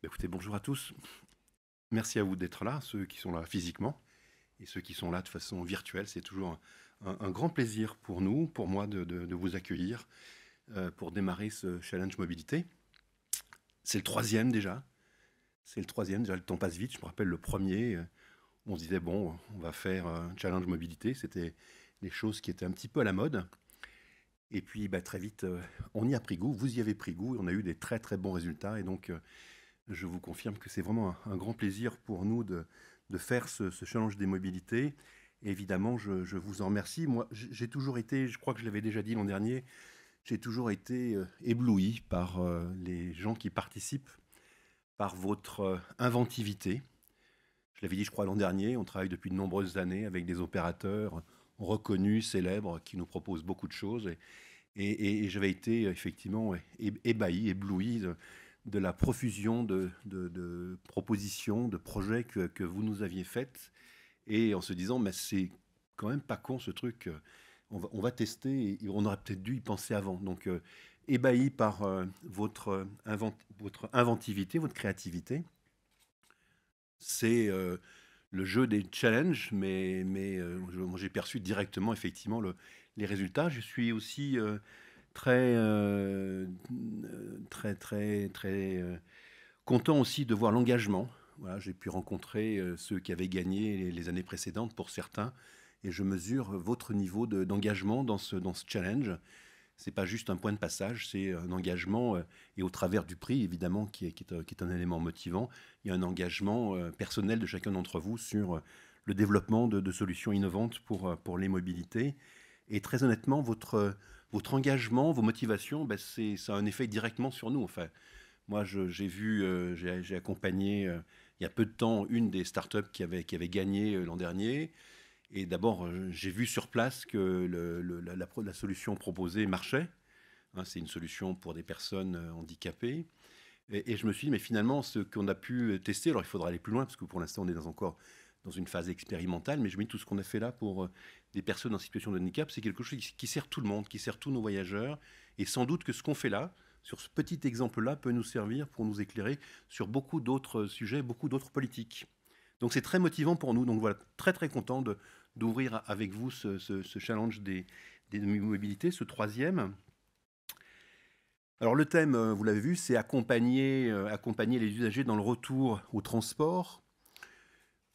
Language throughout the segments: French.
Écoutez, bonjour à tous. Merci à vous d'être là, ceux qui sont là physiquement et ceux qui sont là de façon virtuelle. C'est toujours un grand plaisir pour nous, pour moi, de vous accueillir pour démarrer ce challenge mobilité. C'est le troisième déjà. C'est le troisième. Déjà, le temps passe vite. Je me rappelle le premier. On se disait, bon, on va faire un challenge mobilité. C'était des choses qui étaient un petit peu à la mode. Et puis, très vite, on y a pris goût. Vous y avez pris goût. Et on a eu des très, très bons résultats. Et donc, je vous confirme que c'est vraiment un grand plaisir pour nous de faire ce challenge des mobilités. Et évidemment, je vous en remercie. Moi, j'ai toujours été, je crois que je l'avais déjà dit l'an dernier, j'ai toujours été ébloui par les gens qui participent, par votre inventivité. Je l'avais dit, je crois, l'an dernier, on travaille depuis de nombreuses années avec des opérateurs reconnus, célèbres, qui nous proposent beaucoup de choses. Et j'avais été effectivement ébahi, ébloui de la profusion de propositions, de projets que vous nous aviez faites, et en se disant, mais c'est quand même pas con ce truc, on va tester, et on aurait peut-être dû y penser avant. Donc, ébahi par votre inventivité, votre créativité. C'est le jeu des challenges, mais moi, j'ai perçu directement, effectivement, les résultats. Je suis aussi très, très content aussi de voir l'engagement. Voilà, j'ai pu rencontrer ceux qui avaient gagné les années précédentes pour certains, et je mesure votre niveau d'engagement dans ce challenge. C'est pas juste un point de passage, c'est un engagement, et au travers du prix, évidemment, qui est un élément motivant, il y a un engagement personnel de chacun d'entre vous sur le développement de solutions innovantes pour les mobilités. Et très honnêtement, votre engagement, vos motivations, ça a un effet directement sur nous. Enfin, moi, j'ai vu, j'ai accompagné il y a peu de temps une des startups qui avait gagné l'an dernier. Et d'abord, j'ai vu sur place que la solution proposée marchait. Hein, c'est une solution pour des personnes handicapées. Et je me suis dit, mais finalement, ce qu'on a pu tester, alors il faudra aller plus loin, parce que pour l'instant, on est encore dans une phase expérimentale, mais je me dis, tout ce qu'on a fait là pour des personnes en situation de handicap, c'est quelque chose qui sert tout le monde, qui sert tous nos voyageurs. Et sans doute que ce qu'on fait là, sur ce petit exemple-là, peut nous servir pour nous éclairer sur beaucoup d'autres sujets, beaucoup d'autres politiques. Donc c'est très motivant pour nous. Donc voilà, très très content d'ouvrir avec vous ce challenge des mobilités, ce troisième. Alors le thème, vous l'avez vu, c'est accompagner les usagers dans le retour au transport.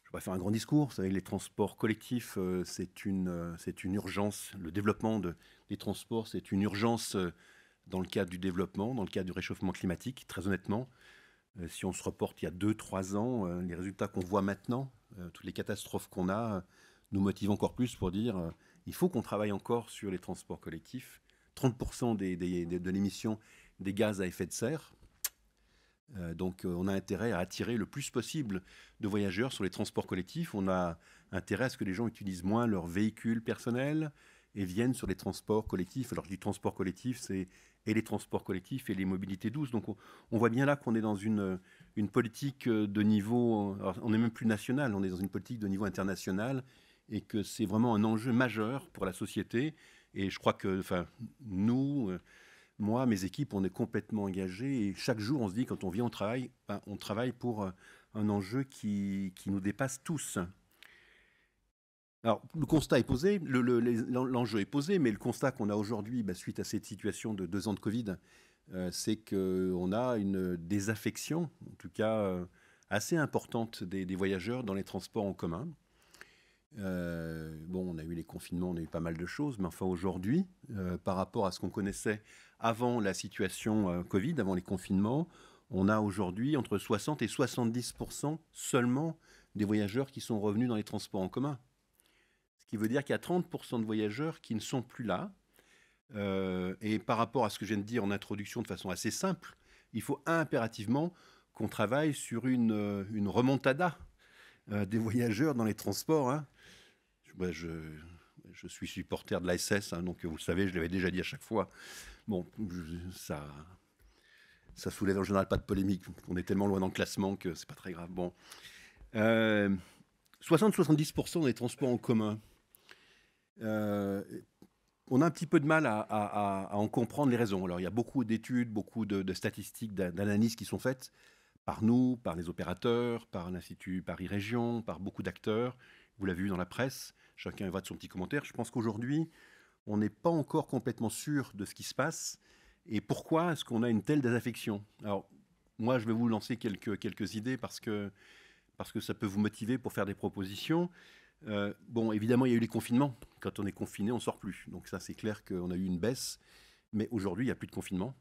Je ne vais pas faire un grand discours. Vous savez, les transports collectifs, c'est une urgence. Le développement des transports, c'est une urgence dans le cadre du développement, dans le cadre du réchauffement climatique. Très honnêtement, si on se reporte il y a 2, 3 ans, les résultats qu'on voit maintenant, toutes les catastrophes qu'on a, nous motivent encore plus pour dire il faut qu'on travaille encore sur les transports collectifs. 30% de l'émission des gaz à effet de serre. Donc on a intérêt à attirer le plus possible de voyageurs sur les transports collectifs. On a intérêt à ce que les gens utilisent moins leurs véhicules personnels et viennent sur les transports collectifs. Alors je dis transport collectif, c'est et les transports collectifs et les mobilités douces. Donc on voit bien là qu'on est dans une politique de niveau, alors on n'est même plus national, on est dans une politique de niveau international, et que c'est vraiment un enjeu majeur pour la société. Et je crois que, enfin, nous, moi, mes équipes, on est complètement engagés, et chaque jour, on se dit, quand on vient au travail, on travaille pour un enjeu qui nous dépasse tous. Alors, le constat est posé, l'enjeu est posé, mais le constat qu'on a aujourd'hui, suite à cette situation de 2 ans de Covid, c'est qu'on a une désaffection, en tout cas assez importante des voyageurs dans les transports en commun. Bon, on a eu les confinements, on a eu pas mal de choses, mais enfin aujourd'hui, par rapport à ce qu'on connaissait avant la situation Covid, avant les confinements, on a aujourd'hui entre 60 et 70% seulement des voyageurs qui sont revenus dans les transports en commun. Ce qui veut dire qu'il y a 30% de voyageurs qui ne sont plus là. Et par rapport à ce que je viens de dire en introduction de façon assez simple, il faut impérativement qu'on travaille sur une remontada des voyageurs dans les transports. Hein. Bah, je suis supporter de l'ASS, hein, donc vous le savez, je l'avais déjà dit à chaque fois. Bon, ça soulève en général pas de polémique. On est tellement loin dans le classement que c'est pas très grave. Bon, 60-70% des transports en commun. On a un petit peu de mal à en comprendre les raisons. Alors, il y a beaucoup d'études, beaucoup de statistiques, d'analyses qui sont faites. par nous, par les opérateurs, par l'Institut Paris Région, par beaucoup d'acteurs. Vous l'avez vu dans la presse, chacun va de son petit commentaire. Je pense qu'aujourd'hui, on n'est pas encore complètement sûr de ce qui se passe et pourquoi est-ce qu'on a une telle désaffection. Alors, moi, je vais vous lancer quelques idées parce que ça peut vous motiver pour faire des propositions. Bon, évidemment, il y a eu les confinements. Quand on est confiné, on ne sort plus. Donc ça, c'est clair qu'on a eu une baisse. Mais aujourd'hui, il n'y a plus de confinement.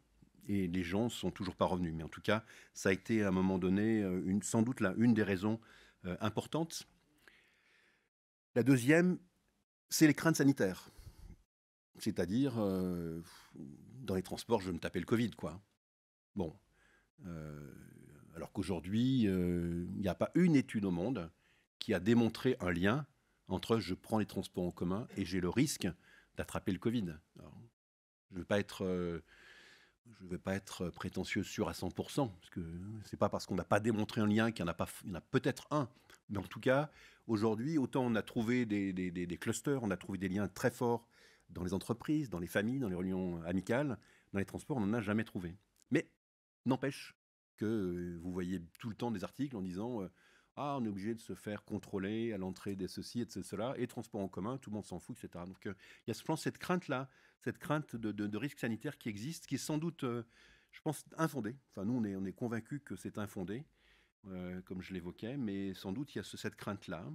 Et les gens ne sont toujours pas revenus. Mais en tout cas, ça a été à un moment donné, sans doute une des raisons importantes. La deuxième, c'est les craintes sanitaires. C'est-à-dire, dans les transports, je vais me taper le Covid, quoi. Bon. Alors qu'aujourd'hui, il n'y a pas une étude au monde qui a démontré un lien entre je prends les transports en commun et j'ai le risque d'attraper le Covid. Alors, je ne vais pas être prétentieux sûr à 100%, parce que c'est pas parce qu'on n'a pas démontré un lien qu'il y en a pas, il y en a peut-être un. Mais en tout cas, aujourd'hui, autant on a trouvé des clusters, on a trouvé des liens très forts dans les entreprises, dans les familles, dans les réunions amicales, dans les transports, on n'en a jamais trouvé. Mais n'empêche que vous voyez tout le temps des articles en disant ah, on est obligé de se faire contrôler à l'entrée des ceci et de cela, et transport en commun, tout le monde s'en fout, etc. Donc il y a, je pense, cette crainte-là, cette crainte de risque sanitaire qui existe, qui est sans doute, je pense, infondée. Enfin, nous, on est convaincus que c'est infondé, comme je l'évoquais, mais sans doute, il y a cette crainte-là.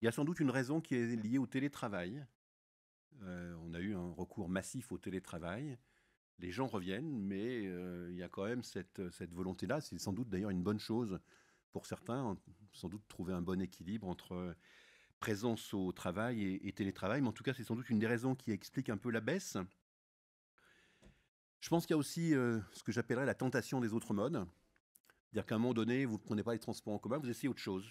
Il y a sans doute une raison qui est liée au télétravail. On a eu un recours massif au télétravail. Les gens reviennent, mais il y a quand même cette volonté-là. C'est sans doute d'ailleurs une bonne chose pour certains, sans doute trouver un bon équilibre entre présence au travail et télétravail. Mais en tout cas, c'est sans doute une des raisons qui explique un peu la baisse. Je pense qu'il y a aussi ce que j'appellerais la tentation des autres modes. C'est-à-dire qu'à un moment donné, vous ne prenez pas les transports en commun, vous essayez autre chose.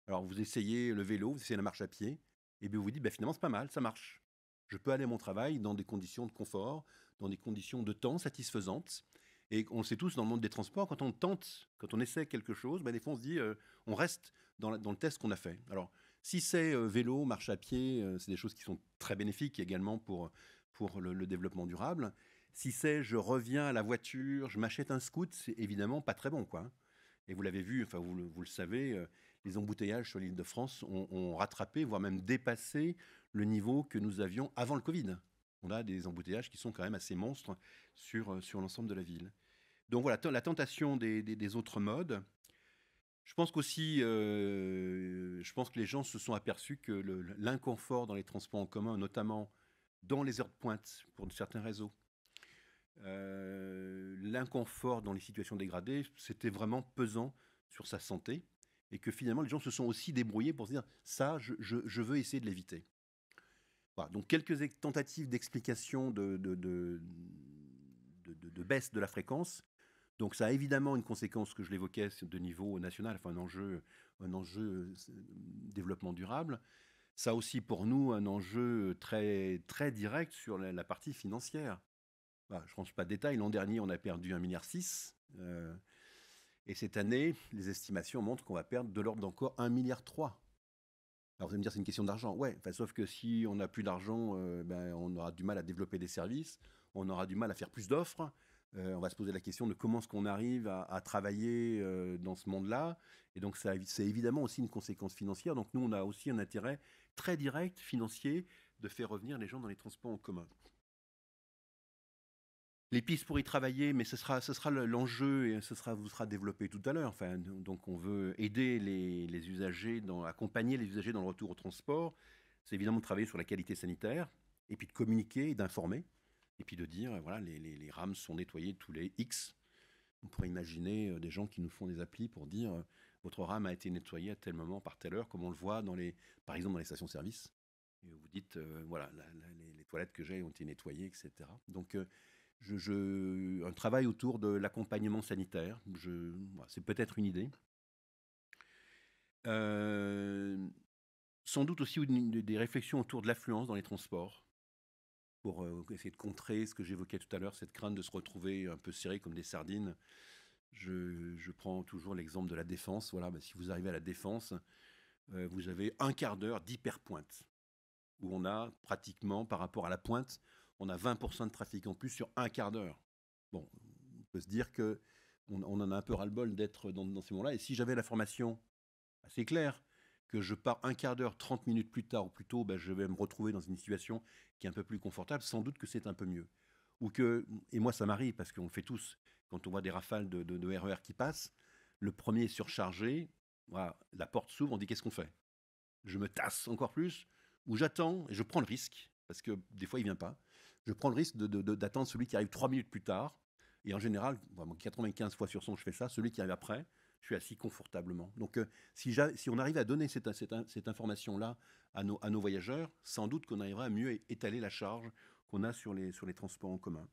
Alors vous essayez le vélo, vous essayez la marche à pied, et bien vous vous dites, finalement c'est pas mal, ça marche. Je peux aller à mon travail dans des conditions de confort, dans des conditions de temps satisfaisantes. Et on le sait tous dans le monde des transports, quand on tente, quand on essaie quelque chose, des fois on se dit, on reste dans le test qu'on a fait. Alors si c'est vélo, marche à pied, c'est des choses qui sont très bénéfiques également pour le développement durable. Si c'est je reviens à la voiture, je m'achète un scoot, c'est évidemment pas très bon, quoi. Et vous l'avez vu, enfin vous le savez, les embouteillages sur l'île de France ont rattrapé, voire même dépassé le niveau que nous avions avant le Covid. On a des embouteillages qui sont quand même assez monstres sur l'ensemble de la ville. Donc voilà, la tentation des autres modes. Je pense qu'aussi, je pense que les gens se sont aperçus que l'inconfort dans les transports en commun, notamment dans les heures de pointe pour certains réseaux, l'inconfort dans les situations dégradées, c'était vraiment pesant sur sa santé et que finalement les gens se sont aussi débrouillés pour se dire ça, je veux essayer de l'éviter. Voilà, donc quelques tentatives d'explication de baisse de la fréquence. Donc ça a évidemment une conséquence que je l'évoquais de niveau national, enfin un enjeu développement durable. Ça a aussi pour nous un enjeu très, très direct sur la partie financière. Bah, je ne rentre pas de détails. L'an dernier, on a perdu 1,6 milliard. Et cette année, les estimations montrent qu'on va perdre de l'ordre d'encore 1,3 milliard. Alors vous allez me dire, c'est une question d'argent. Ouais, sauf que si on n'a plus d'argent, on aura du mal à développer des services, on aura du mal à faire plus d'offres. On va se poser la question de comment est-ce qu'on arrive à travailler dans ce monde-là. Et donc, c'est évidemment aussi une conséquence financière. Donc, nous, on a aussi un intérêt très direct, financier, de faire revenir les gens dans les transports en commun. Les pistes pour y travailler, mais ce sera l'enjeu et vous sera développé tout à l'heure. Enfin, donc on veut aider les usagers, accompagner les usagers dans le retour au transport. C'est évidemment de travailler sur la qualité sanitaire, et puis de communiquer et d'informer, et puis de dire, voilà, les rames sont nettoyées tous les X. On pourrait imaginer des gens qui nous font des applis pour dire, votre rame a été nettoyée à tel moment, par telle heure, comme on le voit par exemple dans les stations-service. Et vous dites, voilà, les toilettes que j'ai ont été nettoyées, etc. Donc, un travail autour de l'accompagnement sanitaire, c'est peut-être une idée. Sans doute aussi des réflexions autour de l'affluence dans les transports, pour essayer de contrer ce que j'évoquais tout à l'heure, cette crainte de se retrouver un peu serré comme des sardines. Je prends toujours l'exemple de la Défense. Voilà, si vous arrivez à la Défense, vous avez un quart d'heure d'hyperpointe, où on a pratiquement, par rapport à la pointe, on a 20% de trafic en plus sur un quart d'heure. Bon, on peut se dire que on en a un peu ras-le-bol d'être dans ces moments-là. Et si j'avais la formation assez claire, que je pars un quart d'heure, 30 minutes plus tard ou plus tôt, ben, je vais me retrouver dans une situation qui est un peu plus confortable, sans doute que c'est un peu mieux. Ou que, et moi ça m'arrive, parce qu'on le fait tous, quand on voit des rafales de RER qui passent, le premier est surchargé, voilà, la porte s'ouvre, on dit qu'est-ce qu'on fait? Je me tasse encore plus, ou j'attends et je prends le risque, parce que des fois il vient pas, je prends le risque d'attendre celui qui arrive 3 minutes plus tard, et en général, vraiment 95 fois sur 100 je fais ça, celui qui arrive après, je suis assis confortablement. Donc si on arrive à donner cette information-là à nos voyageurs, sans doute qu'on arrivera à mieux étaler la charge qu'on a sur les transports en commun.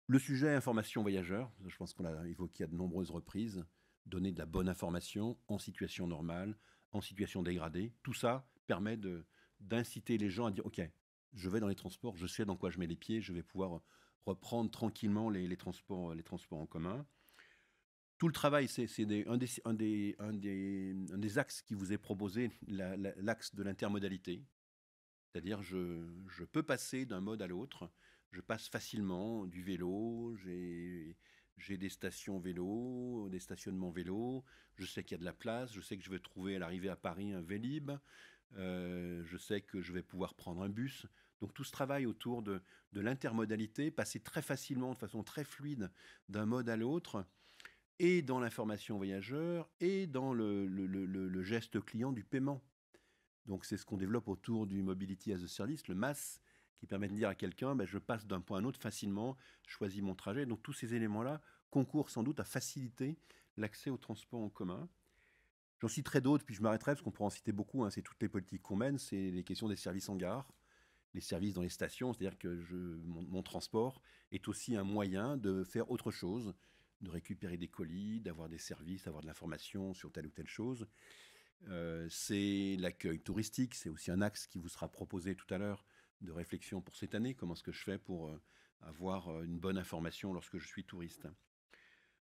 Le sujet information voyageur, je pense qu'on l'a évoqué à de nombreuses reprises, donner de la bonne information en situation normale, en situation dégradée, tout ça permet d'inciter les gens à dire ok, je vais dans les transports, je sais dans quoi je mets les pieds, je vais pouvoir reprendre tranquillement les transports en commun. Tout le travail, c'est un des axes qui vous est proposé, l'axe de l'intermodalité. C'est-à-dire, je peux passer d'un mode à l'autre. Je passe facilement du vélo, j'ai des stations vélo, des stationnements vélo. Je sais qu'il y a de la place, je sais que je vais trouver à l'arrivée à Paris un Vélib. Je sais que je vais pouvoir prendre un bus. Donc tout ce travail autour de l'intermodalité, passer très facilement, de façon très fluide, d'un mode à l'autre, et dans l'information voyageur, et dans le geste client du paiement. Donc c'est ce qu'on développe autour du Mobility as a Service, le MAS, qui permet de dire à quelqu'un, ben, je passe d'un point à un autre facilement, je choisis mon trajet. Donc tous ces éléments-là concourent sans doute à faciliter l'accès au transport en commun. J'en citerai d'autres, puis je m'arrêterai, parce qu'on pourra en citer beaucoup, hein, c'est toutes les politiques qu'on mène, c'est les questions des services en gare, les services dans les stations, c'est-à-dire que mon transport est aussi un moyen de faire autre chose, de récupérer des colis, d'avoir des services, d'avoir de l'information sur telle ou telle chose. C'est l'accueil touristique, c'est aussi un axe qui vous sera proposé tout à l'heure de réflexion pour cette année. Comment est-ce que je fais pour avoir une bonne information lorsque je suis touriste?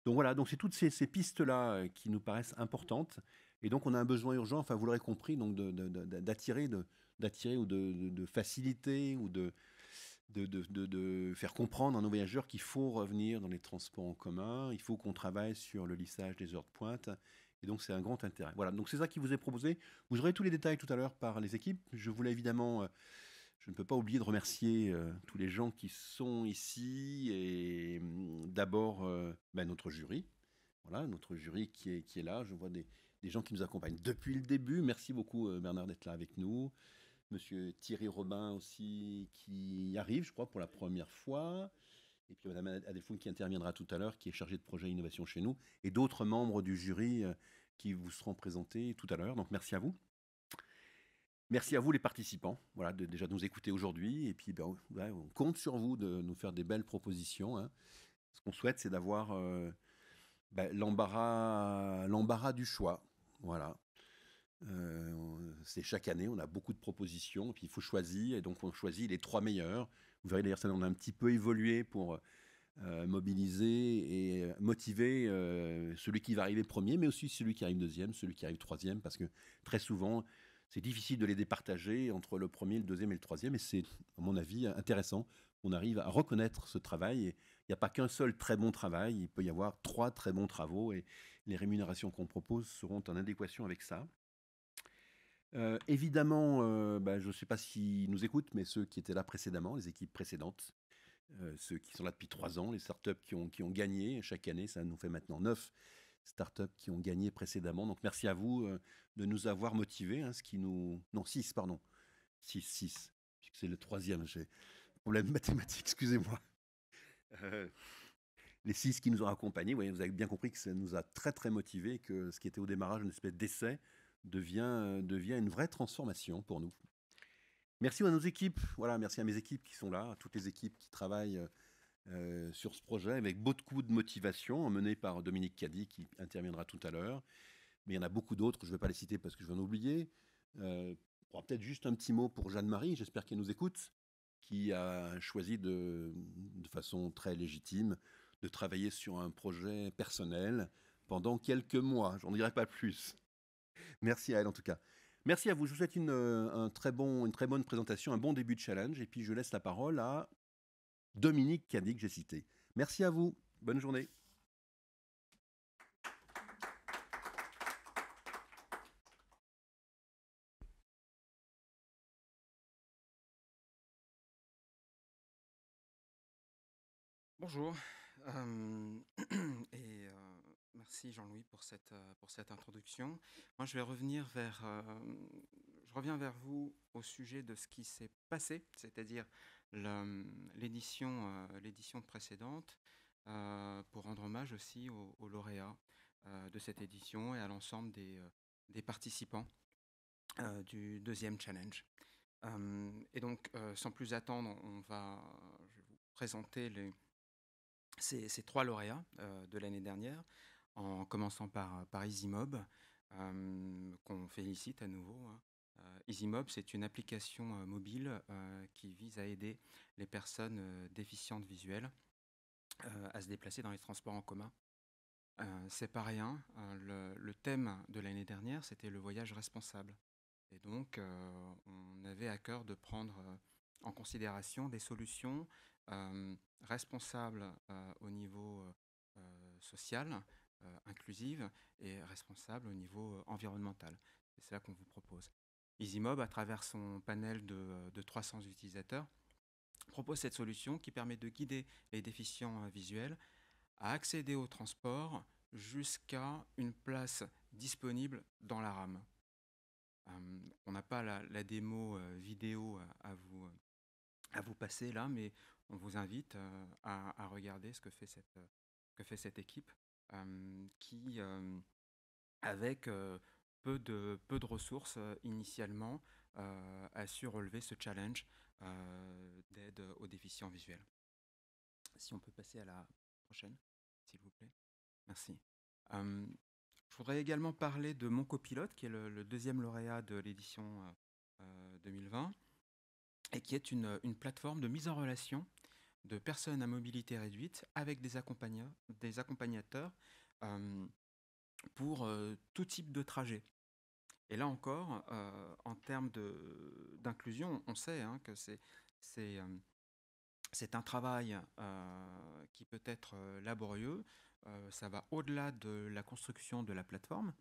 Donc voilà, donc c'est toutes ces pistes-là qui nous paraissent importantes. Et donc on a un besoin urgent, enfin vous l'aurez compris, donc d'attirer ou de faciliter ou de faire comprendre à nos voyageurs qu'il faut revenir dans les transports en commun, il faut qu'on travaille sur le lissage des heures de pointe. Et donc, c'est un grand intérêt. Voilà, donc c'est ça qui vous est proposé. Vous aurez tous les détails tout à l'heure par les équipes. Je voulais évidemment, je ne peux pas oublier de remercier tous les gens qui sont ici. Et d'abord, notre jury. Voilà, notre jury qui est là. Je vois des gens qui nous accompagnent depuis le début. Merci beaucoup, Bernard, d'être là avec nous. Monsieur Thierry Robin aussi, qui arrive, je crois, pour la première fois. Et puis Madame Adelfoun qui interviendra tout à l'heure, qui est chargée de projet innovation chez nous, et d'autres membres du jury qui vous seront présentés tout à l'heure. Donc merci à vous. Merci à vous les participants, voilà, déjà de nous écouter aujourd'hui. Et puis ouais, on compte sur vous de nous faire des belles propositions, hein. Ce qu'on souhaite, c'est d'avoir l'embarras du choix. Voilà. C'est chaque année, on a beaucoup de propositions, et puis il faut choisir, et donc on choisit les 3 meilleurs. Vous verrez d'ailleurs, ça on a un petit peu évolué pour mobiliser et motiver celui qui va arriver premier, mais aussi celui qui arrive deuxième, celui qui arrive troisième, parce que très souvent, c'est difficile de les départager entre le premier, le deuxième et le troisième, et c'est, à mon avis, intéressant. On arrive à reconnaître ce travail, et il n'y a pas qu'un seul très bon travail, il peut y avoir 3 très bons travaux, et les rémunérations qu'on propose seront en adéquation avec ça. Évidemment, je ne sais pas s'ils nous écoutent, mais ceux qui étaient là précédemment, les équipes précédentes, ceux qui sont là depuis 3 ans, les startups qui ont gagné chaque année, ça nous fait maintenant 9 startups qui ont gagné précédemment. Donc merci à vous de nous avoir motivés, hein, ce qui nous... Non, 6, pardon. 6, puisque c'est le troisième, j'ai problème mathématique, excusez-moi. Euh, les 6 qui nous ont accompagnés, vous avez bien compris que ça nous a très très motivés, que ce qui était au démarrage une espèce d'essai devient une vraie transformation pour nous. Merci à nos équipes, voilà, merci à mes équipes qui sont là, à toutes les équipes qui travaillent sur ce projet avec beaucoup de motivation, emmené par Dominique Caddy qui interviendra tout à l'heure. Mais il y en a beaucoup d'autres, je ne vais pas les citer parce que je vais en oublier. Peut-être juste un petit mot pour Jeanne-Marie, j'espère qu'elle nous écoute, qui a choisi de façon très légitime de travailler sur un projet personnel pendant quelques mois. J'en dirai pas plus. Merci à elle en tout cas. Merci à vous. Je vous souhaite une très bonne présentation, un bon début de challenge. Et puis je laisse la parole à Dominique Caddy que j'ai cité. Merci à vous. Bonne journée. Bonjour, et merci Jean-Louis pour cette introduction. Moi, je reviens vers vous au sujet de ce qui s'est passé, c'est-à-dire l'édition précédente, pour rendre hommage aussi aux lauréats, de cette édition et à l'ensemble des participants, du 2e challenge. Et donc, sans plus attendre, je vais vous présenter ces 3 lauréats, de l'année dernière, en commençant par EasyMob, qu'on félicite à nouveau, hein. EasyMob, c'est une application, mobile, qui vise à aider les personnes, déficientes visuelles, à se déplacer dans les transports en commun. C'est pas rien, le thème de l'année dernière, c'était le voyage responsable et donc on avait à cœur de prendre, en considération des solutions, responsables, au niveau, social, inclusives et responsables au niveau, environnemental. C'est cela qu'on vous propose. EasyMob, à travers son panel de 300 utilisateurs, propose cette solution qui permet de guider les déficients, visuels à accéder au transport jusqu'à une place disponible dans la rame. On n'a pas la démo, vidéo à vous passer là, mais on vous invite, à regarder ce que fait cette équipe, qui, avec, peu de ressources, initialement, a su relever ce challenge, d'aide aux déficients visuels. Si on peut passer à la prochaine, s'il vous plaît. Merci. Hem, je voudrais également parler de Mon Copilote, qui est le 2e lauréat de l'édition, 2020 et qui est une plateforme de mise en relation de personnes à mobilité réduite avec des accompagnateurs, hem, pour, tout type de trajet. Et là encore, en termes d'inclusion, on sait, hein, que c'est, hem c'est un travail, qui peut être, laborieux, ça va au-delà de la construction de la plateforme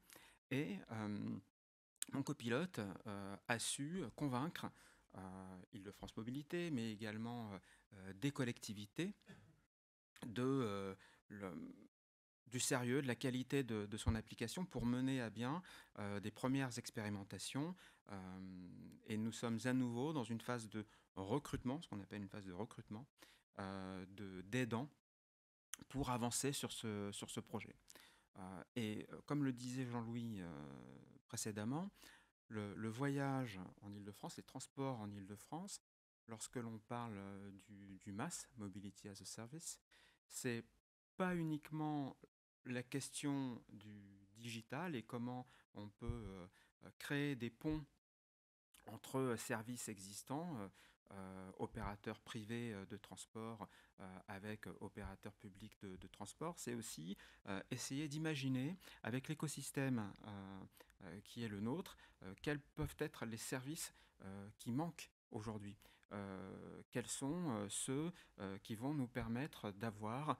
et mon copilote, a su convaincre, Île-de-France Mobilité, mais également, des collectivités de, le du sérieux, de la qualité de son application pour mener à bien, des premières expérimentations, et nous sommes à nouveau dans une phase de recrutement, ce qu'on appelle une phase de recrutement, d'aidants pour avancer sur ce projet. Comme le disait Jean-Louis, précédemment, le voyage en Île-de-France, les transports en Île-de-France, lorsque l'on parle, du MaaS, Mobility as a Service, c'est pas uniquement la question du digital et comment on peut, créer des ponts entre, services existants, opérateurs privés, de transport, avec, opérateurs publics de transport. C'est aussi, essayer d'imaginer avec l'écosystème, qui est le nôtre, quels peuvent être les services, qui manquent aujourd'hui. Quels sont, ceux, qui vont nous permettre d'avoir,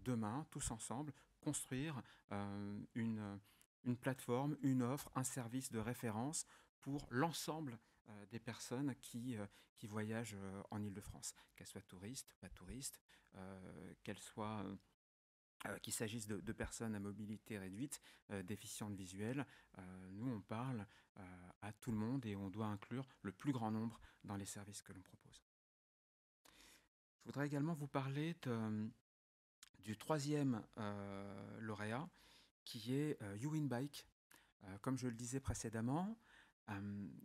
demain, tous ensemble, construire, une plateforme, une offre, un service de référence pour l'ensemble, des personnes qui voyagent, en Île-de-France, qu'elles soient touristes, pas touristes, qu'elles soient, qu'il s'agisse de personnes à mobilité réduite, déficientes visuelles. Nous, on parle, à tout le monde et on doit inclure le plus grand nombre dans les services que l'on propose. Je voudrais également vous parler du 3e, lauréat qui est, YouWinBike. Comme je le disais précédemment,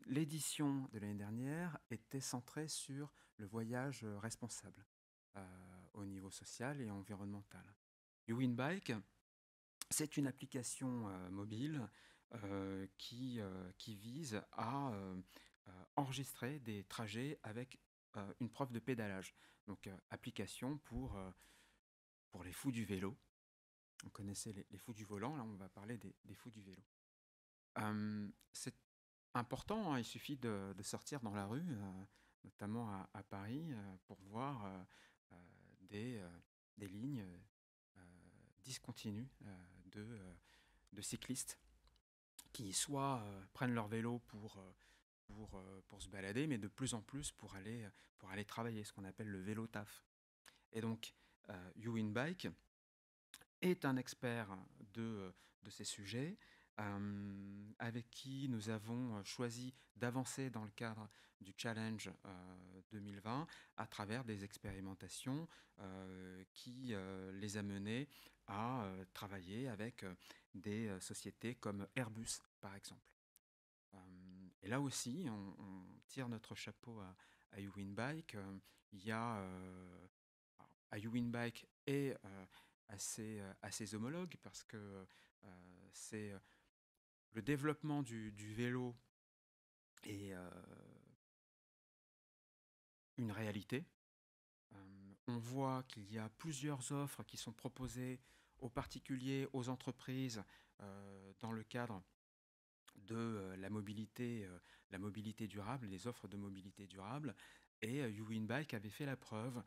l'édition de l'année dernière était centrée sur le voyage, responsable, heu, au niveau social et environnemental. YouWinBike, c'est une application, mobile, qui vise à, enregistrer des trajets avec, une preuve de pédalage. Donc, application pour les fous du vélo. On connaissait les fous du volant, là on va parler des fous du vélo. C'est important, hein, il suffit de sortir dans la rue, notamment à Paris, pour voir, des lignes, discontinue de cyclistes qui soit prennent leur vélo pour se balader, mais de plus en plus pour aller travailler, ce qu'on appelle le vélo taf. Et donc, YouWinBike est un expert de ces sujets, avec qui nous avons choisi d'avancer dans le cadre du Challenge 2020 à travers des expérimentations qui les a menés à travailler avec des sociétés comme Airbus, par exemple. Et là aussi, on tire notre chapeau à YouWinBike. Il y a à YouWinBike et à ses homologues, parce que c'est le développement du vélo est une réalité. On voit qu'il y a plusieurs offres qui sont proposées aux particuliers, aux entreprises, dans le cadre de la mobilité durable, les offres de mobilité durable. Et YouWinBike avait fait la preuve,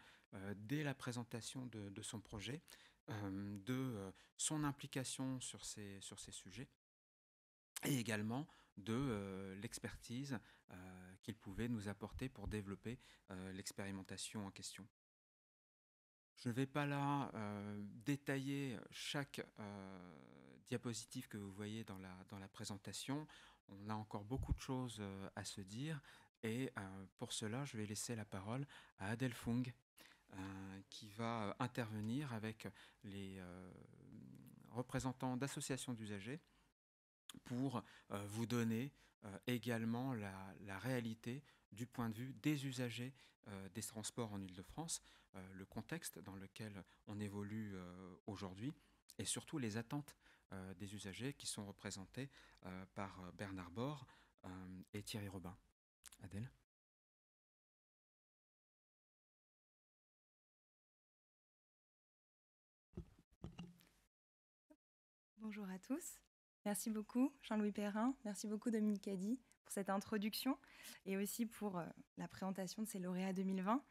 dès la présentation de son projet, de son implication sur ces sujets, et également de l'expertise qu'il pouvait nous apporter pour développer l'expérimentation en question. Je ne vais pas là détailler chaque diapositive que vous voyez dans la présentation. On a encore beaucoup de choses à se dire, et pour cela, je vais laisser la parole à Adèle Fung, qui va intervenir avec les représentants d'associations d'usagers pour vous donner également la réalité du point de vue des usagers des transports en Île-de-France, le contexte dans lequel on évolue aujourd'hui, et surtout les attentes des usagers qui sont représentés par Bernard Bord et Thierry Robin. Adèle. Bonjour à tous. Merci beaucoup Jean-Louis Perrin, merci beaucoup Dominique Caddy pour cette introduction et aussi pour la présentation de ces lauréats 2020.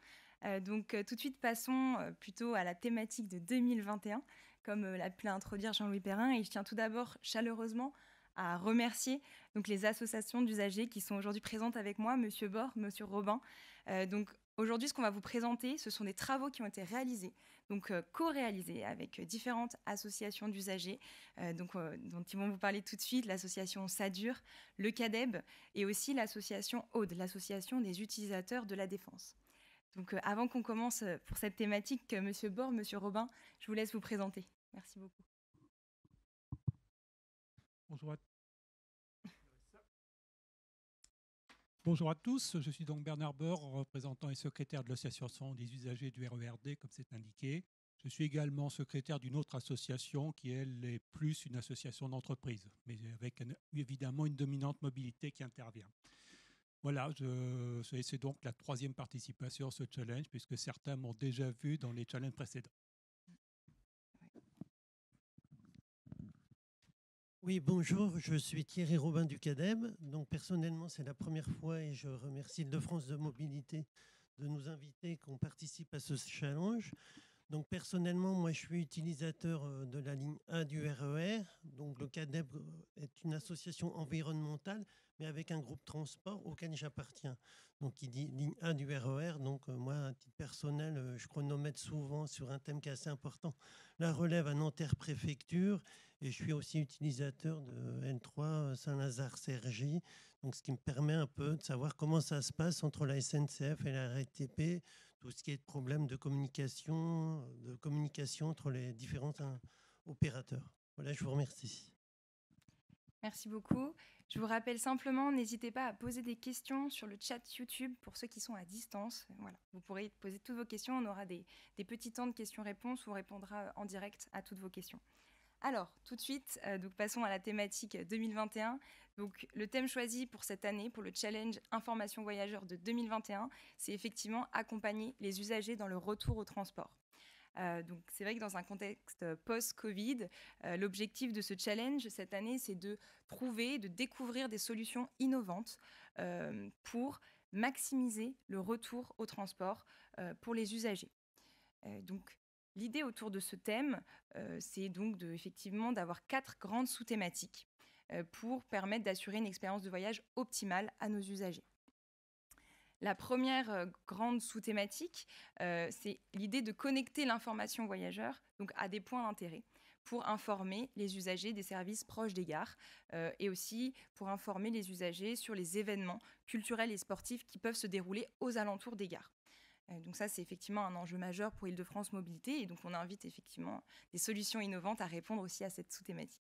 Donc tout de suite passons plutôt à la thématique de 2021, comme l'a pu l'introduire Jean-Louis Perrin, et je tiens tout d'abord chaleureusement à remercier donc les associations d'usagers qui sont aujourd'hui présentes avec moi, Monsieur Bord, Monsieur Robin. Donc aujourd'hui, ce qu'on va vous présenter, ce sont des travaux qui ont été réalisés, donc co-réalisés avec différentes associations d'usagers, dont ils vont vous parler tout de suite, l'association SADUR, le CADEB et aussi l'association AUDE, l'association des utilisateurs de la défense. Donc avant qu'on commence pour cette thématique, Monsieur Bord, Monsieur Robin, je vous laisse vous présenter. Merci beaucoup. Bonjour à tous, je suis donc Bernard Bord, représentant et secrétaire de l'association des usagers du RERD, comme c'est indiqué. Je suis également secrétaire d'une autre association qui, elle, est plus une association d'entreprise, mais avec évidemment une dominante mobilité qui intervient. Voilà, c'est donc la troisième participation à ce challenge, puisque certains m'ont déjà vu dans les challenges précédents. Oui, bonjour, je suis Thierry Robin du CADEB. Donc personnellement, c'est la première fois et je remercie Île-de-France de Mobilité de nous inviter, qu'on participe à ce challenge. Donc personnellement, moi je suis utilisateur de la ligne A du RER. Donc le CADEB est une association environnementale, mais avec un groupe transport auquel j'appartiens. Donc il dit ligne A du RER. Donc moi, à titre personnel, je chronomètre souvent sur un thème qui est assez important, la relève à Nanterre-Préfecture. Et je suis aussi utilisateur de N3 Saint-Lazare-Cergy, donc ce qui me permet un peu de savoir comment ça se passe entre la SNCF et la RATP, tout ce qui est problème de communication entre les différents opérateurs. Voilà, je vous remercie. Merci beaucoup. Je vous rappelle simplement, n'hésitez pas à poser des questions sur le chat YouTube pour ceux qui sont à distance. Voilà, vous pourrez poser toutes vos questions. On aura des petits temps de questions-réponses où on répondra en direct à toutes vos questions. Alors, tout de suite, donc passons à la thématique 2021. Donc, le thème choisi pour cette année, pour le challenge Information Voyageurs de 2021, c'est effectivement accompagner les usagers dans le retour au transport. Donc, c'est vrai que dans un contexte post-Covid, l'objectif de ce challenge cette année, c'est de trouver, de découvrir des solutions innovantes pour maximiser le retour au transport pour les usagers. Donc, L'idée autour de ce thème, c'est donc effectivement d'avoir 4 grandes sous-thématiques pour permettre d'assurer une expérience de voyage optimale à nos usagers. La première grande sous-thématique, c'est l'idée de connecter l'information voyageur donc à des points d'intérêt pour informer les usagers des services proches des gares et aussi pour informer les usagers sur les événements culturels et sportifs qui peuvent se dérouler aux alentours des gares. Donc ça, c'est effectivement un enjeu majeur pour Île-de-France Mobilité et donc on invite effectivement des solutions innovantes à répondre aussi à cette sous-thématique.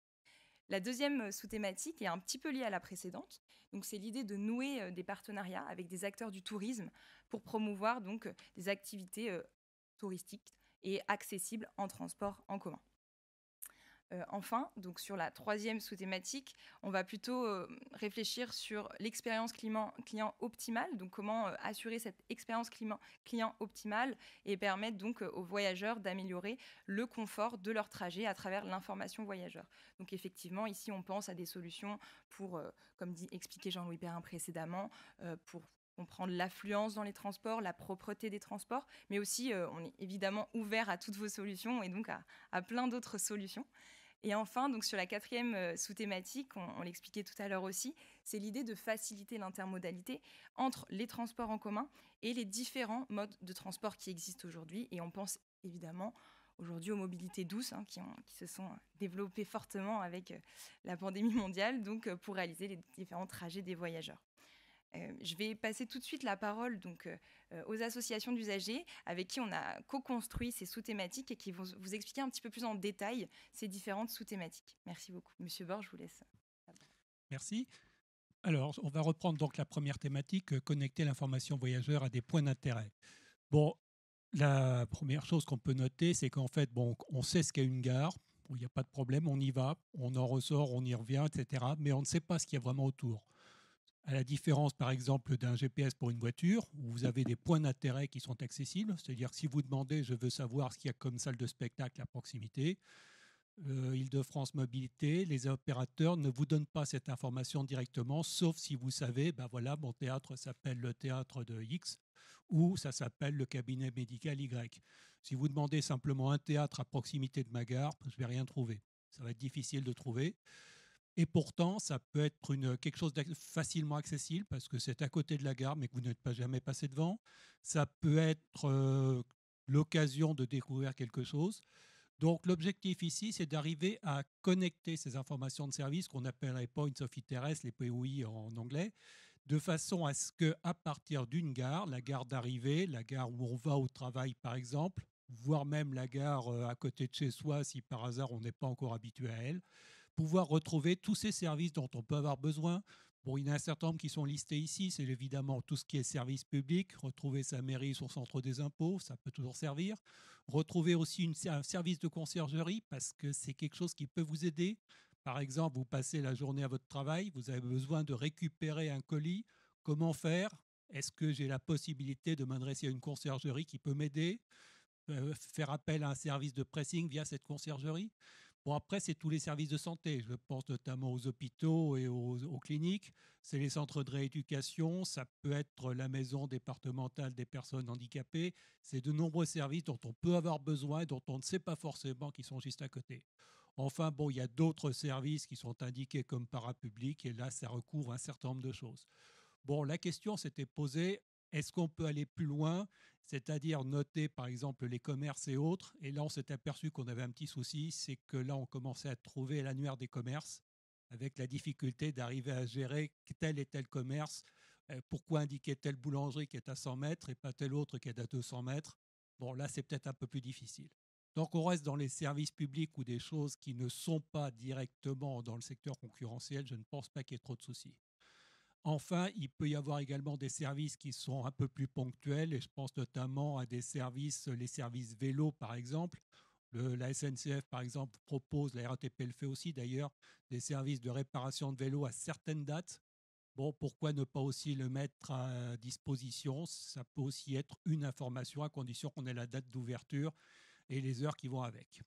La deuxième sous-thématique est un petit peu liée à la précédente. Donc, c'est l'idée de nouer des partenariats avec des acteurs du tourisme pour promouvoir donc des activités touristiques et accessibles en transport en commun. Enfin, donc sur la troisième sous-thématique, on va plutôt réfléchir sur l'expérience client optimale, donc comment assurer cette expérience client optimale et permettre donc aux voyageurs d'améliorer le confort de leur trajet à travers l'information voyageur. Donc effectivement, ici, on pense à des solutions pour, comme expliqué Jean-Louis Perrin précédemment, pour comprendre l'affluence dans les transports, la propreté des transports, mais aussi on est évidemment ouvert à toutes vos solutions et donc à plein d'autres solutions. Et enfin, donc sur la quatrième sous-thématique, on l'expliquait tout à l'heure aussi, c'est l'idée de faciliter l'intermodalité entre les transports en commun et les différents modes de transport qui existent aujourd'hui. Et on pense évidemment aujourd'hui aux mobilités douces qui se sont développées fortement avec la pandémie mondiale, donc pour réaliser les différents trajets des voyageurs. Je vais passer tout de suite la parole donc, aux associations d'usagers avec qui on a co-construit ces sous-thématiques et qui vont vous expliquer un petit peu plus en détail ces différentes sous-thématiques. Merci beaucoup. Monsieur Borges, je vous laisse. Merci. Alors, on va reprendre donc la première thématique, connecter l'information voyageur à des points d'intérêt. Bon, la première chose qu'on peut noter, c'est qu'en fait, bon, on sait ce qu'est une gare. Il n'y a pas de problème, on y va, on en ressort, on y revient, etc. Mais on ne sait pas ce qu'il y a vraiment autour. À la différence, par exemple, d'un GPS pour une voiture, où vous avez des points d'intérêt qui sont accessibles. C'est-à-dire que si vous demandez, je veux savoir ce qu'il y a comme salle de spectacle à proximité, Île-de-France Mobilité, les opérateurs ne vous donnent pas cette information directement, sauf si vous savez, ben voilà, mon théâtre s'appelle le théâtre de X ou ça s'appelle le cabinet médical Y. Si vous demandez simplement un théâtre à proximité de ma gare, je ne vais rien trouver. Ça va être difficile de trouver. Et pourtant, ça peut être quelque chose de facilement accessible parce que c'est à côté de la gare, mais que vous n'êtes pas jamais passé devant. Ça peut être l'occasion de découvrir quelque chose. Donc, l'objectif ici, c'est d'arriver à connecter ces informations de service qu'on appelle les Points of Interest, les POI en anglais, de façon à ce qu'à partir d'une gare, la gare d'arrivée, la gare où on va au travail par exemple, voire même la gare à côté de chez soi si par hasard on n'est pas encore habitué à elle, pouvoir retrouver tous ces services dont on peut avoir besoin. Bon, il y en a un certain nombre qui sont listés ici. C'est évidemment tout ce qui est service public. Retrouver sa mairie, son centre des impôts, ça peut toujours servir. Retrouver aussi un service de conciergerie parce que c'est quelque chose qui peut vous aider. Par exemple, vous passez la journée à votre travail, vous avez besoin de récupérer un colis. Comment faire? Est-ce que j'ai la possibilité de m'adresser à une conciergerie qui peut m'aider? Faire appel à un service de pressing via cette conciergerie? Bon, après, c'est tous les services de santé. Je pense notamment aux hôpitaux et aux cliniques. C'est les centres de rééducation. Ça peut être la maison départementale des personnes handicapées. C'est de nombreux services dont on peut avoir besoin et dont on ne sait pas forcément qu'ils sont juste à côté. Enfin, bon, il y a d'autres services qui sont indiqués comme parapublics et là, ça recouvre un certain nombre de choses. Bon, la question s'était posée, est-ce qu'on peut aller plus loin, c'est-à-dire noter par exemple les commerces et autres? Et là, on s'est aperçu qu'on avait un petit souci, c'est que là, on commençait à trouver l'annuaire des commerces avec la difficulté d'arriver à gérer tel et tel commerce. Pourquoi indiquer telle boulangerie qui est à 100 mètres et pas telle autre qui est à 200 mètres? Bon, là, c'est peut-être un peu plus difficile. Donc, on reste dans les services publics ou des choses qui ne sont pas directement dans le secteur concurrentiel. Je ne pense pas qu'il y ait trop de soucis. Enfin, il peut y avoir également des services qui sont un peu plus ponctuels et je pense notamment à des services, les services vélo par exemple. La SNCF par exemple propose, la RATP le fait aussi d'ailleurs, des services de réparation de vélos à certaines dates. Bon, pourquoi ne pas aussi le mettre à disposition? Ça peut aussi être une information à condition qu'on ait la date d'ouverture et les heures qui vont avec.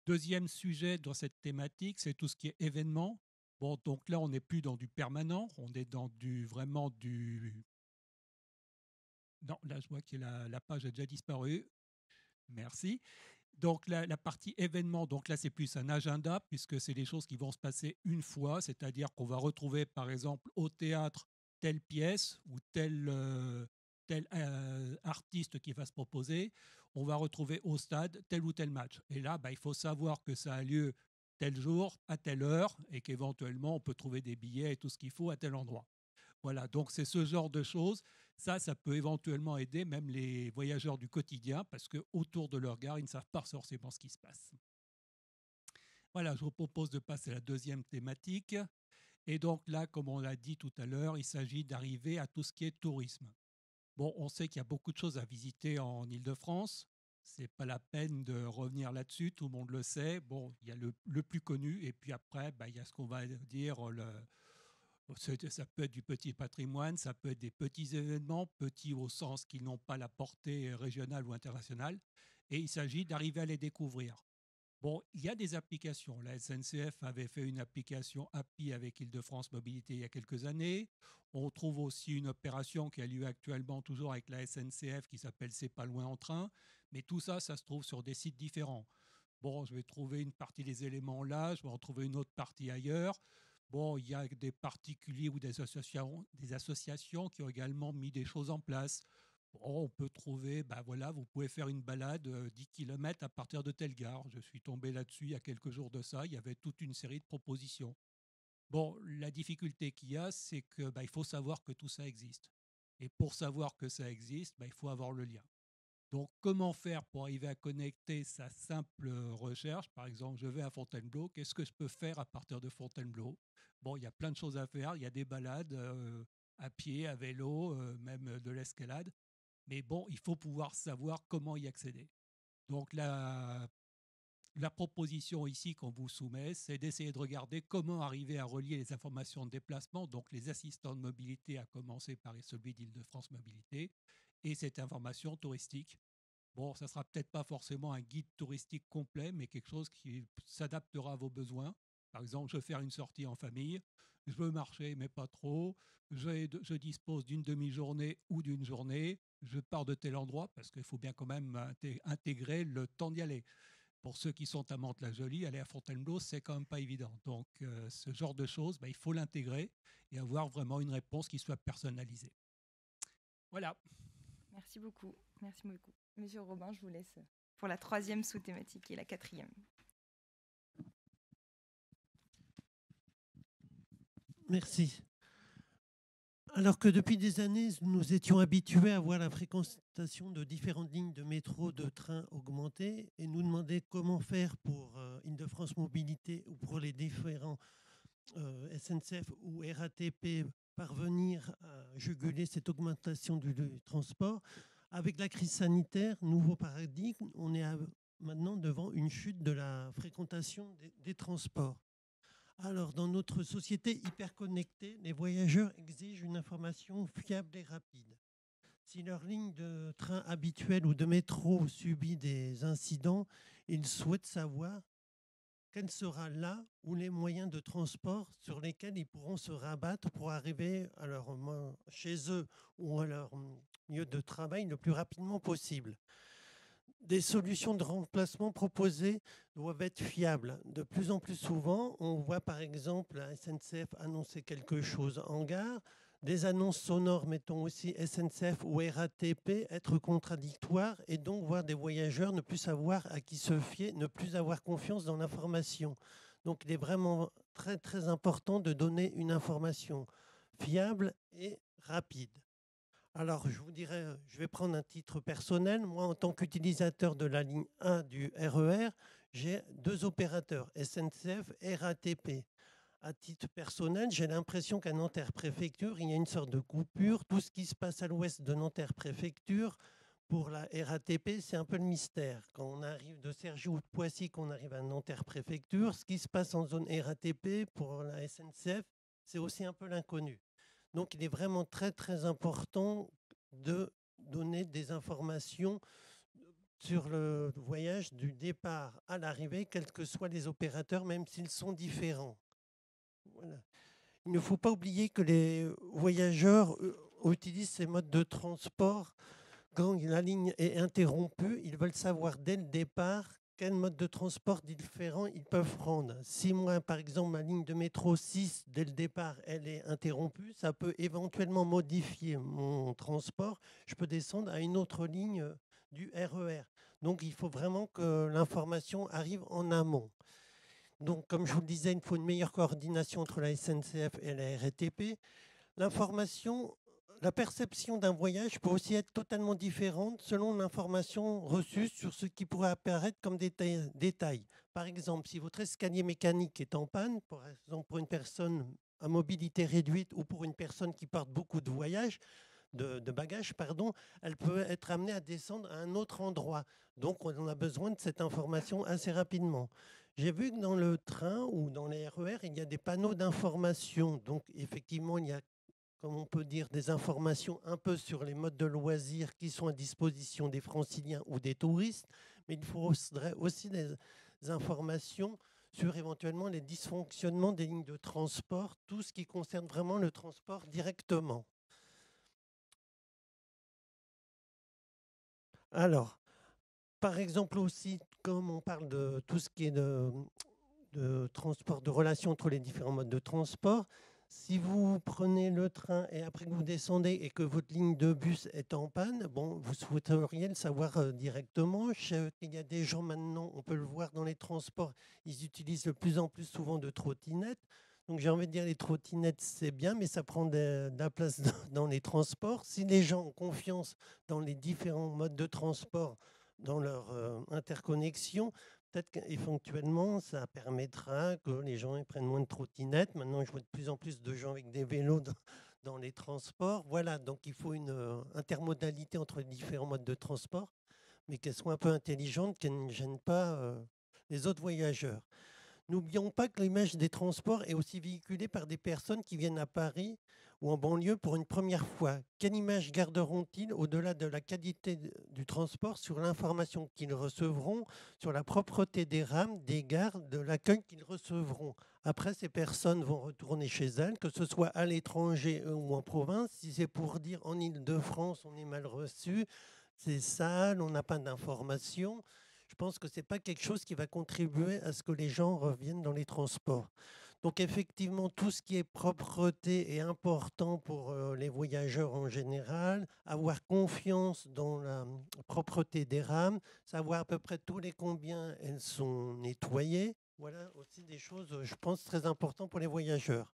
Deuxième sujet dans cette thématique, c'est tout ce qui est événements. Bon, donc là, on n'est plus dans du permanent, on est dans vraiment du... Non, là, je vois que la page a déjà disparu. Merci. Donc la partie événement, donc là c'est plus un agenda puisque c'est des choses qui vont se passer une fois, c'est-à-dire qu'on va retrouver par exemple au théâtre telle pièce ou tel artiste qui va se proposer, on va retrouver au stade tel ou tel match. Et là, il faut savoir que ça a lieu tel jour, à telle heure, et qu'éventuellement on peut trouver des billets et tout ce qu'il faut à tel endroit. Voilà, donc c'est ce genre de choses. Ça peut éventuellement aider même les voyageurs du quotidien parce qu'autour de leur gare, ils ne savent pas forcément ce qui se passe. Voilà, je vous propose de passer à la deuxième thématique. Et donc là, comme on l'a dit tout à l'heure, il s'agit d'arriver à tout ce qui est tourisme. Bon, on sait qu'il y a beaucoup de choses à visiter en Île-de-France. Ce n'est pas la peine de revenir là-dessus, tout le monde le sait. Bon, il y a le plus connu et puis après, il y a ce qu'on va dire ça peut être du petit patrimoine, ça peut être des petits événements, petits au sens qu'ils n'ont pas la portée régionale ou internationale, et il s'agit d'arriver à les découvrir. Bon, il y a des applications. La SNCF avait fait une application API avec Île-de-France Mobilité il y a quelques années. On trouve aussi une opération qui a lieu actuellement toujours avec la SNCF qui s'appelle C'est pas loin en train. Mais tout ça, ça se trouve sur des sites différents. Bon, je vais trouver une partie des éléments là, je vais en trouver une autre partie ailleurs. Bon, il y a des particuliers ou des associations qui ont également mis des choses en place. Bon, on peut trouver, voilà, vous pouvez faire une balade 10 km à partir de telle gare. Je suis tombé là-dessus il y a quelques jours de ça. Il y avait toute une série de propositions. Bon, la difficulté qu'il y a, c'est que il faut savoir que tout ça existe. Et pour savoir que ça existe, il faut avoir le lien. Donc, comment faire pour arriver à connecter sa simple recherche? Par exemple, je vais à Fontainebleau, qu'est-ce que je peux faire à partir de Fontainebleau? Bon, il y a plein de choses à faire, il y a des balades à pied, à vélo, même de l'escalade. Mais bon, il faut pouvoir savoir comment y accéder. Donc, la proposition ici qu'on vous soumet, c'est d'essayer de regarder comment arriver à relier les informations de déplacement, donc les assistants de mobilité, à commencer par celui d'Île-de-France Mobilité, et cette information touristique. Bon, ça ne sera peut-être pas forcément un guide touristique complet, mais quelque chose qui s'adaptera à vos besoins. Par exemple, je veux faire une sortie en famille, je veux marcher, mais pas trop. Je dispose d'une demi-journée ou d'une journée. Je pars de tel endroit, parce qu'il faut bien quand même intégrer le temps d'y aller. Pour ceux qui sont à Mantes-la-Jolie, aller à Fontainebleau, c'est quand même pas évident. Donc, ce genre de choses, il faut l'intégrer et avoir vraiment une réponse qui soit personnalisée. Voilà. Merci beaucoup. Merci beaucoup. Monsieur Robin, je vous laisse pour la troisième sous-thématique et la quatrième. Merci. Alors que depuis des années, nous étions habitués à voir la fréquentation de différentes lignes de métro, de train augmenter et nous demander comment faire pour Île-de-France Mobilité ou pour les différents SNCF ou RATP parvenir à juguler cette augmentation du transport. Avec la crise sanitaire, nouveau paradigme, on est maintenant devant une chute de la fréquentation des transports. Alors, dans notre société hyper connectée, les voyageurs exigent une information fiable et rapide. Si leur ligne de train habituelle ou de métro subit des incidents, ils souhaitent savoir quel sera là où les moyens de transport sur lesquels ils pourront se rabattre pour arriver à chez eux ou à leur lieu de travail le plus rapidement possible. Des solutions de remplacement proposées doivent être fiables. De plus en plus souvent, on voit par exemple la SNCF annoncer quelque chose en gare, des annonces sonores, mettons aussi SNCF ou RATP, être contradictoires et donc voir des voyageurs ne plus savoir à qui se fier, ne plus avoir confiance dans l'information. Donc il est vraiment très très important de donner une information fiable et rapide. Alors, je vous dirais, je vais prendre un titre personnel. Moi, en tant qu'utilisateur de la ligne 1 du RER, j'ai deux opérateurs, SNCF et RATP. À titre personnel, j'ai l'impression qu'à Nanterre-Préfecture, il y a une sorte de coupure. Tout ce qui se passe à l'ouest de Nanterre-Préfecture, pour la RATP, c'est un peu le mystère. Quand on arrive de Cergy ou de Poissy, qu'on arrive à Nanterre-Préfecture, ce qui se passe en zone RATP pour la SNCF, c'est aussi un peu l'inconnu. Donc, il est vraiment très, très important de donner des informations sur le voyage du départ à l'arrivée, quels que soient les opérateurs, même s'ils sont différents. Voilà. Il ne faut pas oublier que les voyageurs utilisent ces modes de transport quand la ligne est interrompue, ils veulent savoir dès le départ quel mode de transport différent ils peuvent prendre. Si moi, par exemple, ma ligne de métro 6, dès le départ, elle est interrompue, ça peut éventuellement modifier mon transport. Je peux descendre à une autre ligne du RER. Donc, il faut vraiment que l'information arrive en amont. Donc, comme je vous le disais, il faut une meilleure coordination entre la SNCF et la RATP. L'information, la perception d'un voyage peut aussi être totalement différente selon l'information reçue sur ce qui pourrait apparaître comme des détails. Par exemple, si votre escalier mécanique est en panne, par exemple pour une personne à mobilité réduite ou pour une personne qui porte beaucoup de voyages, de bagages, pardon, elle peut être amenée à descendre à un autre endroit. Donc, on a besoin de cette information assez rapidement. J'ai vu que dans le train ou dans les RER, il y a des panneaux d'information. Donc, effectivement, il y a, comme on peut dire, des informations un peu sur les modes de loisirs qui sont à disposition des franciliens ou des touristes, mais il faudrait aussi des informations sur éventuellement les dysfonctionnements des lignes de transport, tout ce qui concerne vraiment le transport directement. Alors, par exemple aussi, comme on parle de tout ce qui est de transport, de relation entre les différents modes de transport, si vous prenez le train et après que vous descendez et que votre ligne de bus est en panne, bon, vous souhaiteriez le savoir directement. Je sais qu'il y a des gens maintenant, on peut le voir dans les transports, ils utilisent de plus en plus souvent de trottinettes. Donc j'ai envie de dire les trottinettes, c'est bien, mais ça prend de la place dans les transports. Si les gens ont confiance dans les différents modes de transport, dans leur interconnexion, peut-être qu'éventuellement, ça permettra que les gens prennent moins de trottinettes. Maintenant, je vois de plus en plus de gens avec des vélos dans les transports. Voilà, donc il faut une intermodalité entre les différents modes de transport, mais qu'elle soit un peu intelligente, qu'elle ne gêne pas les autres voyageurs. N'oublions pas que l'image des transports est aussi véhiculée par des personnes qui viennent à Paris ou en banlieue pour une première fois. Quelle image garderont-ils au-delà de la qualité du transport sur l'information qu'ils recevront, sur la propreté des rames, des gares, de l'accueil qu'ils recevront? Après, ces personnes vont retourner chez elles, que ce soit à l'étranger ou en province. Si c'est pour dire en Île-de-France, on est mal reçu, c'est sale, on n'a pas d'informations. Je pense que ce n'est pas quelque chose qui va contribuer à ce que les gens reviennent dans les transports. Donc effectivement, tout ce qui est propreté est important pour les voyageurs en général. Avoir confiance dans la propreté des rames, savoir à peu près tous les combien elles sont nettoyées. Voilà aussi des choses, je pense, très importantes pour les voyageurs.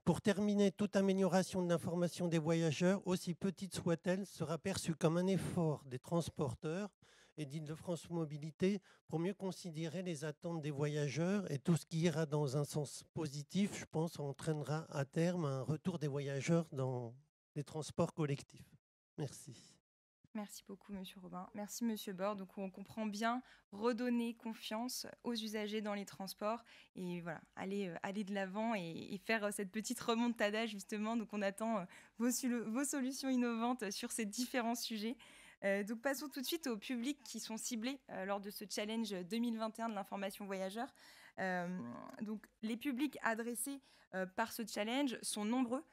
Pour terminer, toute amélioration de l'information des voyageurs, aussi petite soit-elle, sera perçue comme un effort des transporteurs et d'Île-de-France Mobilité pour mieux considérer les attentes des voyageurs, et tout ce qui ira dans un sens positif, je pense, entraînera à terme un retour des voyageurs dans les transports collectifs. Merci. Merci beaucoup, Monsieur Robin. Merci, Monsieur Bord. Donc, on comprend bien redonner confiance aux usagers dans les transports et voilà, aller de l'avant et faire cette petite remontada, justement. Donc, on attend vos solutions innovantes sur ces différents sujets. Donc, passons tout de suite aux publics qui sont ciblés lors de ce challenge 2021 de l'information voyageur. Donc, les publics adressés par ce challenge sont nombreux.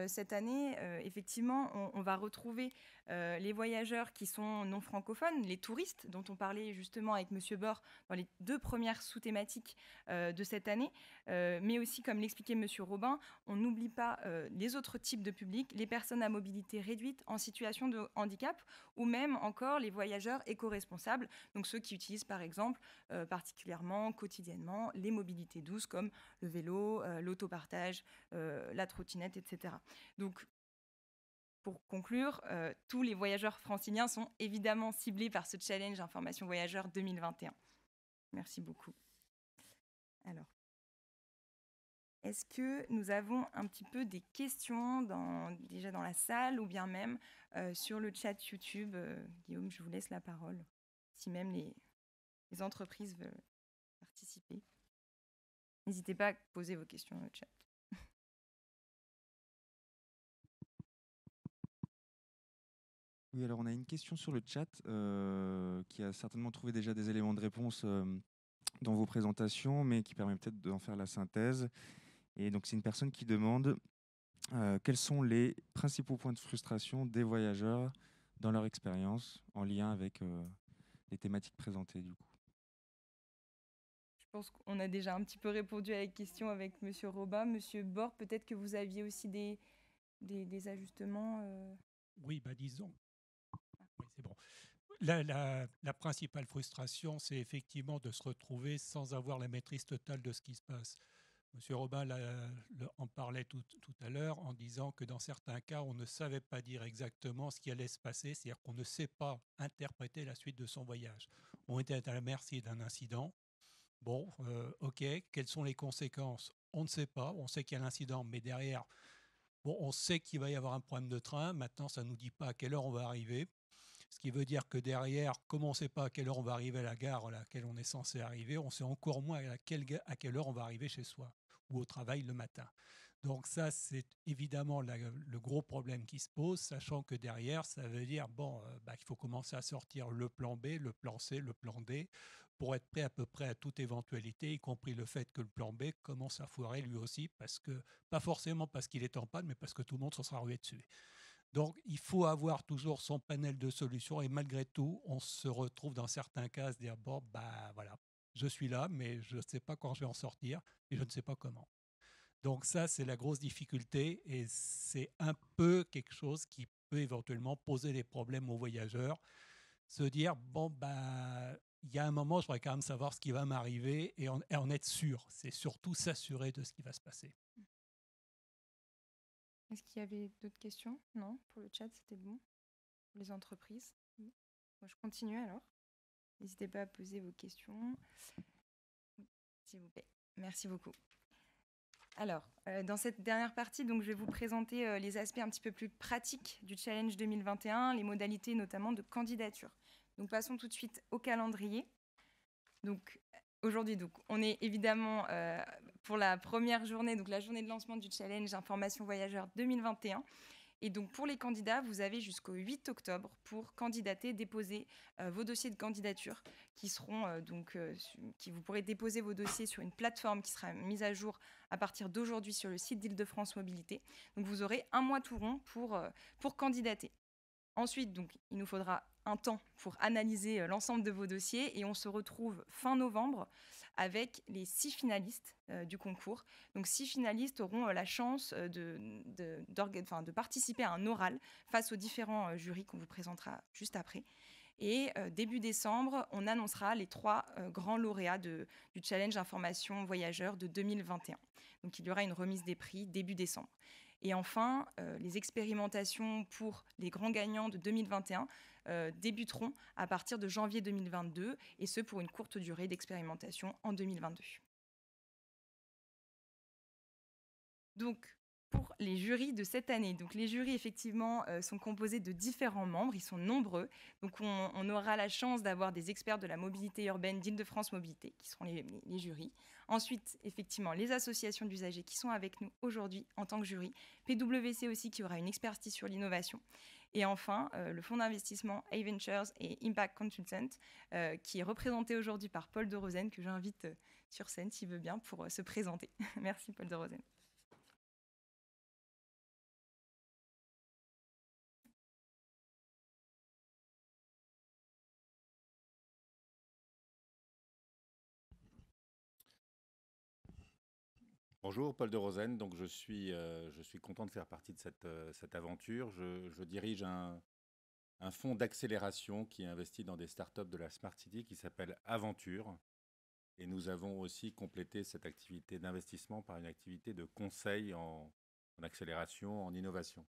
Cette année, effectivement, on va retrouver les voyageurs qui sont non francophones, les touristes dont on parlait justement avec Monsieur Bord dans les 2 premières sous-thématiques de cette année, mais aussi, comme l'expliquait Monsieur Robin, on n'oublie pas les autres types de publics, les personnes à mobilité réduite en situation de handicap ou même encore les voyageurs éco-responsables, donc ceux qui utilisent par exemple particulièrement quotidiennement les mobilités douces comme le vélo, l'autopartage, la trottinette, etc. Donc, pour conclure, tous les voyageurs franciliens sont évidemment ciblés par ce challenge Information Voyageur 2021. Merci beaucoup. Alors, est-ce que nous avons un petit peu des questions déjà dans la salle ou bien même sur le chat YouTube? Guillaume, je vous laisse la parole, si même les entreprises veulent participer. N'hésitez pas à poser vos questions dans le chat. Oui, alors on a une question sur le chat qui a certainement trouvé déjà des éléments de réponse dans vos présentations, mais qui permet peut-être d'en faire la synthèse. Et donc c'est une personne qui demande quels sont les principaux points de frustration des voyageurs dans leur expérience en lien avec les thématiques présentées du coup. Je pense qu'on a déjà un petit peu répondu à la question avec Monsieur Robin. Monsieur Bord, peut-être que vous aviez aussi des ajustements. Oui, disons. Oui, c'est bon. La principale frustration, c'est effectivement de se retrouver sans avoir la maîtrise totale de ce qui se passe. Monsieur Robin en parlait tout à l'heure en disant que dans certains cas, on ne savait pas dire exactement ce qui allait se passer, c'est-à-dire qu'on ne sait pas interpréter la suite de son voyage. On était à la merci d'un incident. Bon, ok, quelles sont les conséquences? On ne sait pas, on sait qu'il y a l'incident, mais derrière, bon, on sait qu'il va y avoir un problème de train. Maintenant, ça ne nous dit pas à quelle heure on va arriver. Ce qui veut dire que derrière, comme on ne sait pas à quelle heure on va arriver à la gare à laquelle on est censé arriver, on sait encore moins à quelle heure on va arriver chez soi ou au travail le matin. Donc ça, c'est évidemment le gros problème qui se pose, sachant que derrière, ça veut dire qu'il faut commencer à sortir le plan B, le plan C, le plan D, pour être prêt à peu près à toute éventualité, y compris le fait que le plan B commence à foirer lui aussi, parce que, pas forcément parce qu'il est en panne, mais parce que tout le monde s'en sera rué dessus. Donc, il faut avoir toujours son panel de solutions et malgré tout, on se retrouve dans certains cas à se dire, voilà, je suis là, mais je ne sais pas quand je vais en sortir et je ne sais pas comment. Donc ça, c'est la grosse difficulté et c'est un peu quelque chose qui peut éventuellement poser des problèmes aux voyageurs. Se dire, il y a un moment, je voudrais quand même savoir ce qui va m'arriver et en être sûr. C'est surtout s'assurer de ce qui va se passer. Est-ce qu'il y avait d'autres questions? Non, pour le chat, c'était bon. Pour les entreprises. Bon, je continue alors. N'hésitez pas à poser vos questions. Oui, s'il vous plaît. Merci beaucoup. Alors, dans cette dernière partie, donc, je vais vous présenter les aspects un petit peu plus pratiques du Challenge 2021, les modalités notamment de candidature. Donc, passons tout de suite au calendrier. Donc, aujourd'hui, on est évidemment pour la première journée, donc la journée de lancement du Challenge Information Voyageurs 2021. Et donc, pour les candidats, vous avez jusqu'au 8 octobre pour candidater, déposer vos dossiers de candidature qui seront vous pourrez déposer vos dossiers sur une plateforme qui sera mise à jour à partir d'aujourd'hui sur le site d'Île-de-France Mobilité. Donc, vous aurez un mois tout rond pour candidater. Ensuite, donc, il nous faudra un temps pour analyser l'ensemble de vos dossiers et on se retrouve fin novembre avec les 6 finalistes du concours. Donc 6 finalistes auront la chance de participer à un oral face aux différents jurys qu'on vous présentera juste après. Et début décembre, on annoncera les 3 grands lauréats du Challenge Information Voyageurs de 2021. Donc il y aura une remise des prix début décembre. Et enfin, les expérimentations pour les grands gagnants de 2021 débuteront à partir de janvier 2022, et ce pour une courte durée d'expérimentation en 2022. Donc, pour les jurys de cette année. Donc, les jurys, effectivement, sont composés de différents membres. Ils sont nombreux. Donc, on aura la chance d'avoir des experts de la mobilité urbaine d'Île-de-France Mobilité, qui seront les jurys. Ensuite, effectivement, les associations d'usagers qui sont avec nous aujourd'hui en tant que jury. PwC aussi, qui aura une expertise sur l'innovation. Et enfin, le fonds d'investissement A-Ventures et Impact Consultant, qui est représenté aujourd'hui par Paul de Rosen, que j'invite sur scène, s'il veut bien, pour se présenter. Merci, Paul de Rosen. Bonjour, Paul de Rosen. Donc, je suis content de faire partie de cette aventure. Je dirige un fonds d'accélération qui investit dans des startups de la Smart City qui s'appelle Aventure. Et nous avons aussi complété cette activité d'investissement par une activité de conseil en accélération, en innovation.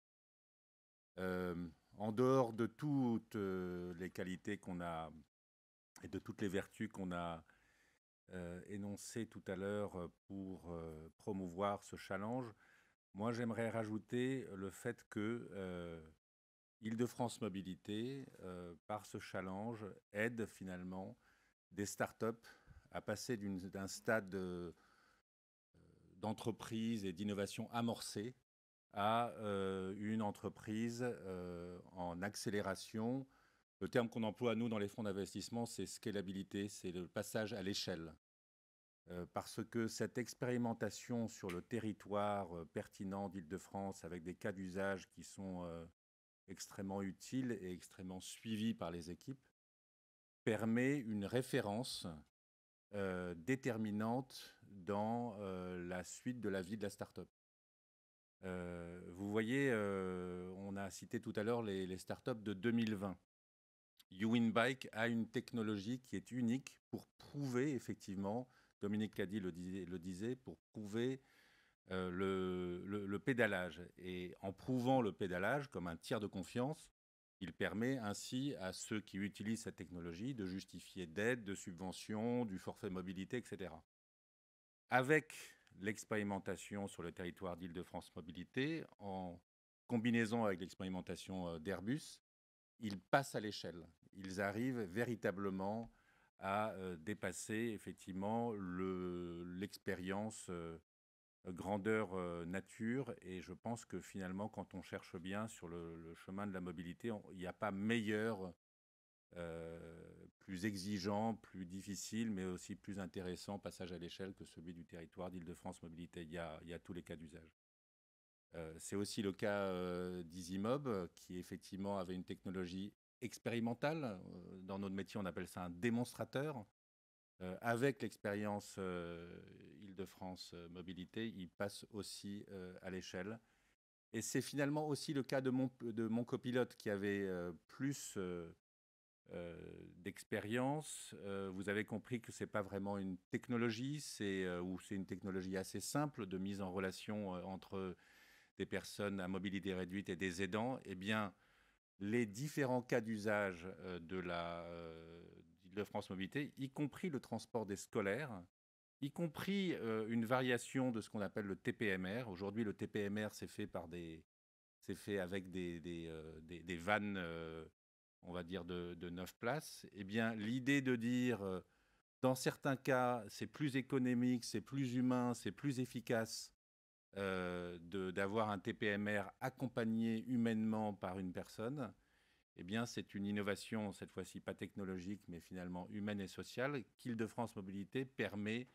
En dehors de toutes les qualités qu'on a et de toutes les vertus qu'on a énoncées tout à l'heure pour promouvoir ce challenge, moi j'aimerais rajouter le fait que Île-de-France Mobilité, par ce challenge, aide finalement des startups à passer d'un stade d'entreprise et d'innovation amorcée à une entreprise en accélération. Le terme qu'on emploie, nous, dans les fonds d'investissement, c'est scalabilité, c'est le passage à l'échelle. Parce que cette expérimentation sur le territoire pertinent d'Île-de-France, avec des cas d'usage qui sont extrêmement utile et extrêmement suivi par les équipes, permet une référence déterminante dans la suite de la vie de la start-up. Vous voyez, on a cité tout à l'heure les startups de 2020. YouWinBike a une technologie qui est unique pour prouver, effectivement, Dominique Caddy le disait, pour prouver le pédalage. Et en prouvant le pédalage comme un tiers de confiance, il permet ainsi à ceux qui utilisent cette technologie de justifier d'aides, de subventions, du forfait mobilité, etc. Avec l'expérimentation sur le territoire d'Île-de-France Mobilité, en combinaison avec l'expérimentation d'Airbus, ils passent à l'échelle. Ils arrivent véritablement à dépasser effectivement l'expérience grandeur nature. Et je pense que finalement, quand on cherche bien sur le chemin de la mobilité, il n'y a pas meilleur, plus exigeant, plus difficile, mais aussi plus intéressant passage à l'échelle que celui du territoire d'Île-de-France Mobilité. Il y a tous les cas d'usage. C'est aussi le cas d'EasyMob, qui effectivement avait une technologie expérimentale. Dans notre métier, on appelle ça un démonstrateur. Avec l'expérience Île-de-France Mobilité, il passe aussi à l'échelle. Et c'est finalement aussi le cas de mon copilote qui avait plus d'expérience. Vous avez compris que ce n'est pas vraiment une technologie, c'est une technologie assez simple de mise en relation entre des personnes à mobilité réduite et des aidants. Eh bien, les différents cas d'usage d'Île-de-France Mobilité, y compris le transport des scolaires, y compris une variation de ce qu'on appelle le TPMR. Aujourd'hui, le TPMR, c'est fait avec des vannes, on va dire, de 9 places. Eh bien, l'idée de dire, dans certains cas, c'est plus économique, c'est plus humain, c'est plus efficace d'avoir un TPMR accompagné humainement par une personne, eh bien, c'est une innovation, cette fois-ci pas technologique, mais finalement humaine et sociale, qu'Île-de-France Mobilité permet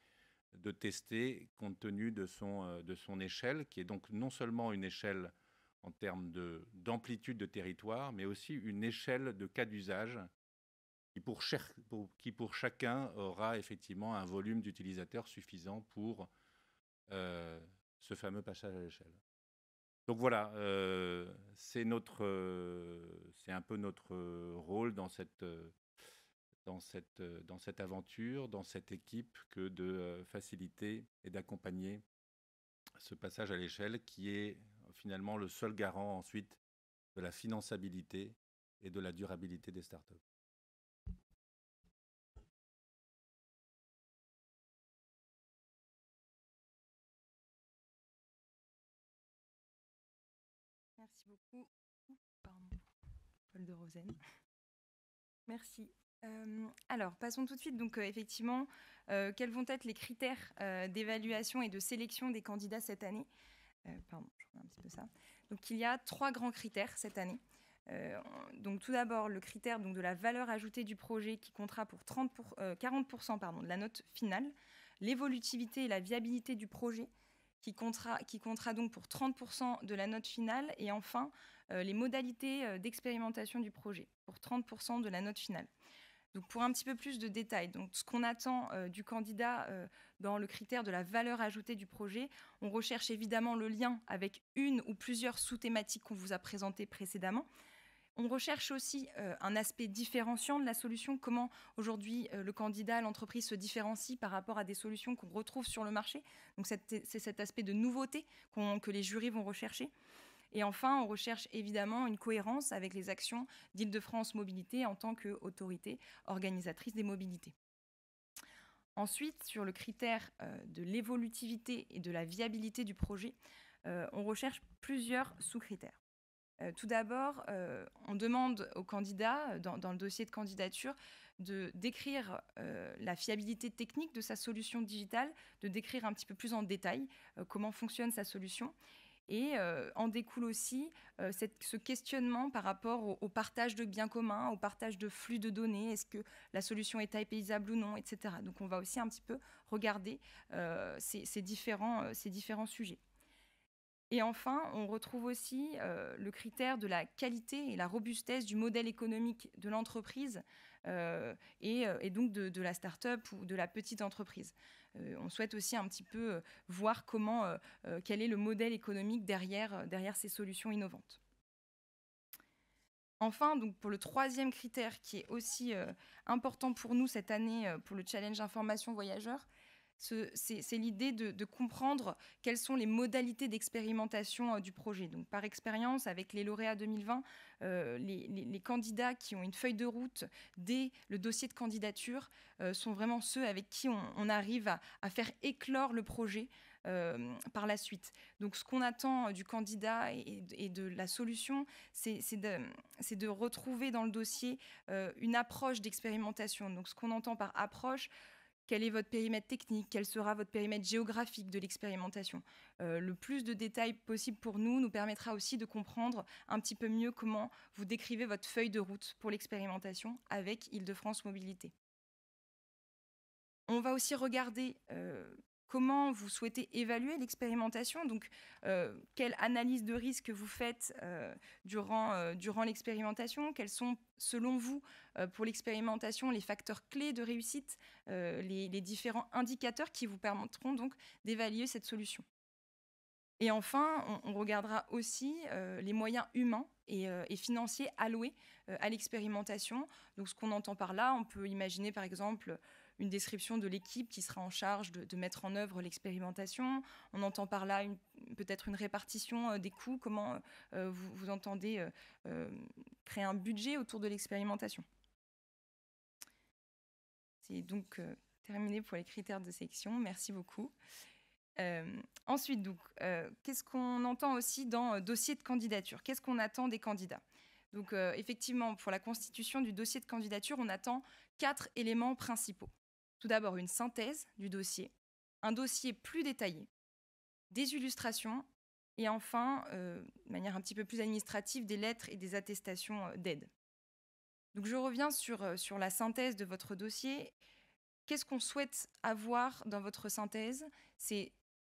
de tester compte tenu de son échelle, qui est donc non seulement une échelle en termes d'amplitude de territoire, mais aussi une échelle de cas d'usage qui pour chacun aura effectivement un volume d'utilisateurs suffisant pour ce fameux passage à l'échelle. Donc voilà, c'est un peu notre rôle dans cette aventure, dans cette équipe, que de faciliter et d'accompagner ce passage à l'échelle qui est finalement le seul garant ensuite de la finançabilité et de la durabilité des startups. Merci beaucoup. Pardon, Paul de Rosen. Merci. Alors, passons tout de suite. Donc, effectivement, quels vont être les critères d'évaluation et de sélection des candidats cette année ? Pardon, je reviens un petit peu ça. Donc, il y a 3 grands critères cette année. Donc, tout d'abord, le critère donc, de la valeur ajoutée du projet qui comptera pour 40% de la note finale, l'évolutivité et la viabilité du projet qui comptera donc pour 30% de la note finale, et enfin, les modalités d'expérimentation du projet pour 30% de la note finale. Donc, pour un petit peu plus de détails, donc, ce qu'on attend du candidat dans le critère de la valeur ajoutée du projet, on recherche évidemment le lien avec une ou plusieurs sous-thématiques qu'on vous a présentées précédemment. On recherche aussi un aspect différenciant de la solution, comment aujourd'hui le candidat, l'entreprise se différencie par rapport à des solutions qu'on retrouve sur le marché. Donc c'est cet aspect de nouveauté que les jurys vont rechercher. Et enfin, on recherche évidemment une cohérence avec les actions d'Île-de-France Mobilité en tant qu'autorité organisatrice des mobilités. Ensuite, sur le critère de l'évolutivité et de la viabilité du projet, on recherche plusieurs sous-critères. Tout d'abord, on demande aux candidats, dans le dossier de candidature, de décrire la fiabilité technique de sa solution digitale, de décrire un petit peu plus en détail comment fonctionne sa solution. Et en découle aussi ce questionnement par rapport au partage de biens communs, au partage de flux de données, est-ce que la solution est tapeisable ou non, etc. Donc on va aussi un petit peu regarder ces différents sujets. Et enfin, on retrouve aussi le critère de la qualité et la robustesse du modèle économique de l'entreprise et donc de la start-up ou de la petite entreprise. On souhaite aussi un petit peu voir quel est le modèle économique derrière ces solutions innovantes. Enfin, donc pour le troisième critère qui est aussi important pour nous cette année pour le challenge information voyageurs, c'est l'idée de comprendre quelles sont les modalités d'expérimentation du projet. Donc, par expérience, avec les lauréats 2020, les candidats qui ont une feuille de route dès le dossier de candidature sont vraiment ceux avec qui on arrive à faire éclore le projet par la suite. Donc, ce qu'on attend du candidat et de la solution, c'est de retrouver dans le dossier une approche d'expérimentation. Donc, ce qu'on entend par approche, quel est votre périmètre technique? Quel sera votre périmètre géographique de l'expérimentation? Le plus de détails possible pour nous permettra aussi de comprendre un petit peu mieux comment vous décrivez votre feuille de route pour l'expérimentation avec Île-de-France Mobilité. On va aussi regarder comment vous souhaitez évaluer l'expérimentation, donc quelle analyse de risque vous faites durant l'expérimentation, quels sont, selon vous, pour l'expérimentation, les facteurs clés de réussite, les différents indicateurs qui vous permettront donc d'évaluer cette solution. Et enfin, on regardera aussi les moyens humains et financiers alloués à l'expérimentation. Donc, ce qu'on entend par là, on peut imaginer par exemple une description de l'équipe qui sera en charge de mettre en œuvre l'expérimentation. On entend par là peut-être une répartition des coûts, comment vous entendez créer un budget autour de l'expérimentation. C'est donc terminé pour les critères de sélection. Merci beaucoup. Ensuite, donc, qu'est-ce qu'on entend aussi dans dossier de candidature? Qu'est-ce qu'on attend des candidats? Donc, effectivement, pour la constitution du dossier de candidature, on attend 4 éléments principaux. Tout d'abord, une synthèse du dossier, un dossier plus détaillé, des illustrations et enfin, de manière un petit peu plus administrative, des lettres et des attestations d'aide. Donc, je reviens sur la synthèse de votre dossier. Qu'est-ce qu'on souhaite avoir dans votre synthèse? C'est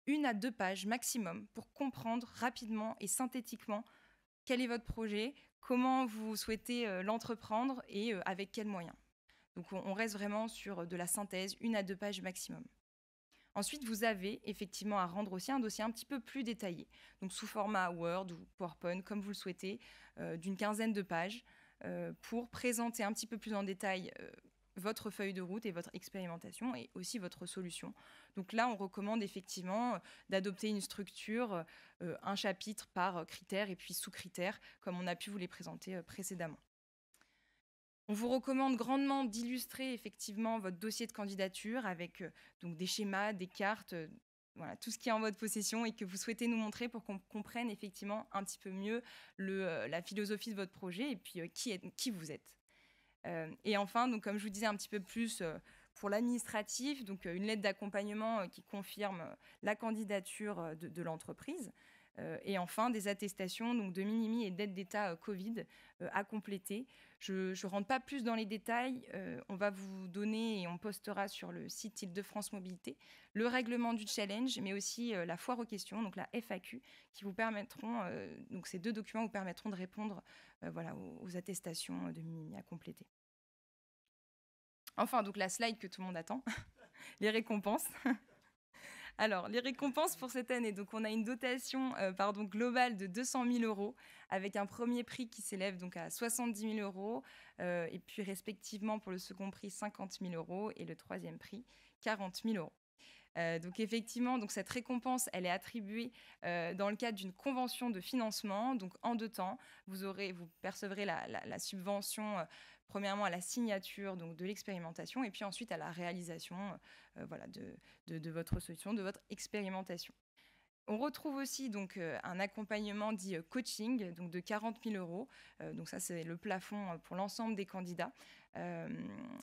1 à 2 pages maximum pour comprendre rapidement et synthétiquement quel est votre projet, comment vous souhaitez l'entreprendre et avec quels moyens. Donc on reste vraiment sur de la synthèse, 1 à 2 pages maximum. Ensuite, vous avez effectivement à rendre aussi un dossier un petit peu plus détaillé, donc sous format Word ou PowerPoint, comme vous le souhaitez, d'une 15aine de pages, pour présenter un petit peu plus en détail votre feuille de route et votre expérimentation et aussi votre solution. Donc là, on recommande effectivement d'adopter une structure, un chapitre par critère et puis sous-critères, comme on a pu vous les présenter précédemment. On vous recommande grandement d'illustrer effectivement votre dossier de candidature avec donc des schémas, des cartes, voilà, tout ce qui est en votre possession et que vous souhaitez nous montrer pour qu'on comprenne effectivement un petit peu mieux la philosophie de votre projet et puis qui vous êtes. Et enfin, donc, comme je vous disais un petit peu plus pour l'administratif, donc une lettre d'accompagnement qui confirme la candidature de l'entreprise. Et enfin, des attestations donc, de minimi et d'aide d'État Covid à compléter. Je ne rentre pas plus dans les détails. On va vous donner et on postera sur le site Île-de-France Mobilité le règlement du challenge, mais aussi la foire aux questions, donc la FAQ, qui vous permettront, donc ces 2 documents vous permettront de répondre voilà, aux attestations de minimi à compléter. Enfin, donc la slide que tout le monde attend, les récompenses. Alors, les récompenses pour cette année, donc on a une dotation globale de 200 000 € avec un premier prix qui s'élève donc à 70 000 € et puis respectivement pour le second prix 50 000 € et le troisième prix 40 000 €. Donc effectivement, donc cette récompense, elle est attribuée dans le cadre d'une convention de financement. Donc en 2 temps, vous percevrez la subvention premièrement à la signature donc, de l'expérimentation et puis ensuite à la réalisation voilà, de votre solution, de votre expérimentation. On retrouve aussi donc, un accompagnement dit coaching donc, de 40 000 €. Donc ça, c'est le plafond pour l'ensemble des candidats.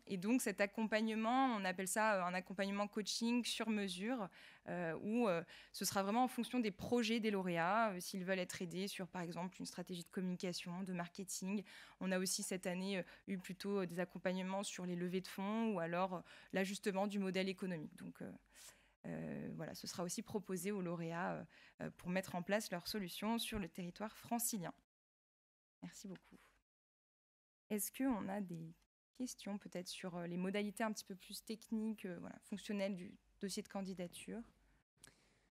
Et donc cet accompagnement, on appelle ça un accompagnement coaching sur mesure, où ce sera vraiment en fonction des projets des lauréats, s'ils veulent être aidés sur par exemple une stratégie de communication, de marketing. On a aussi cette année eu plutôt des accompagnements sur les levées de fonds ou alors l'ajustement du modèle économique. Donc Voilà, ce sera aussi proposé aux lauréats pour mettre en place leurs solutions sur le territoire francilien. Merci beaucoup. Est-ce qu'on a des questions peut-être sur les modalités un petit peu plus techniques, fonctionnelles du dossier de candidature?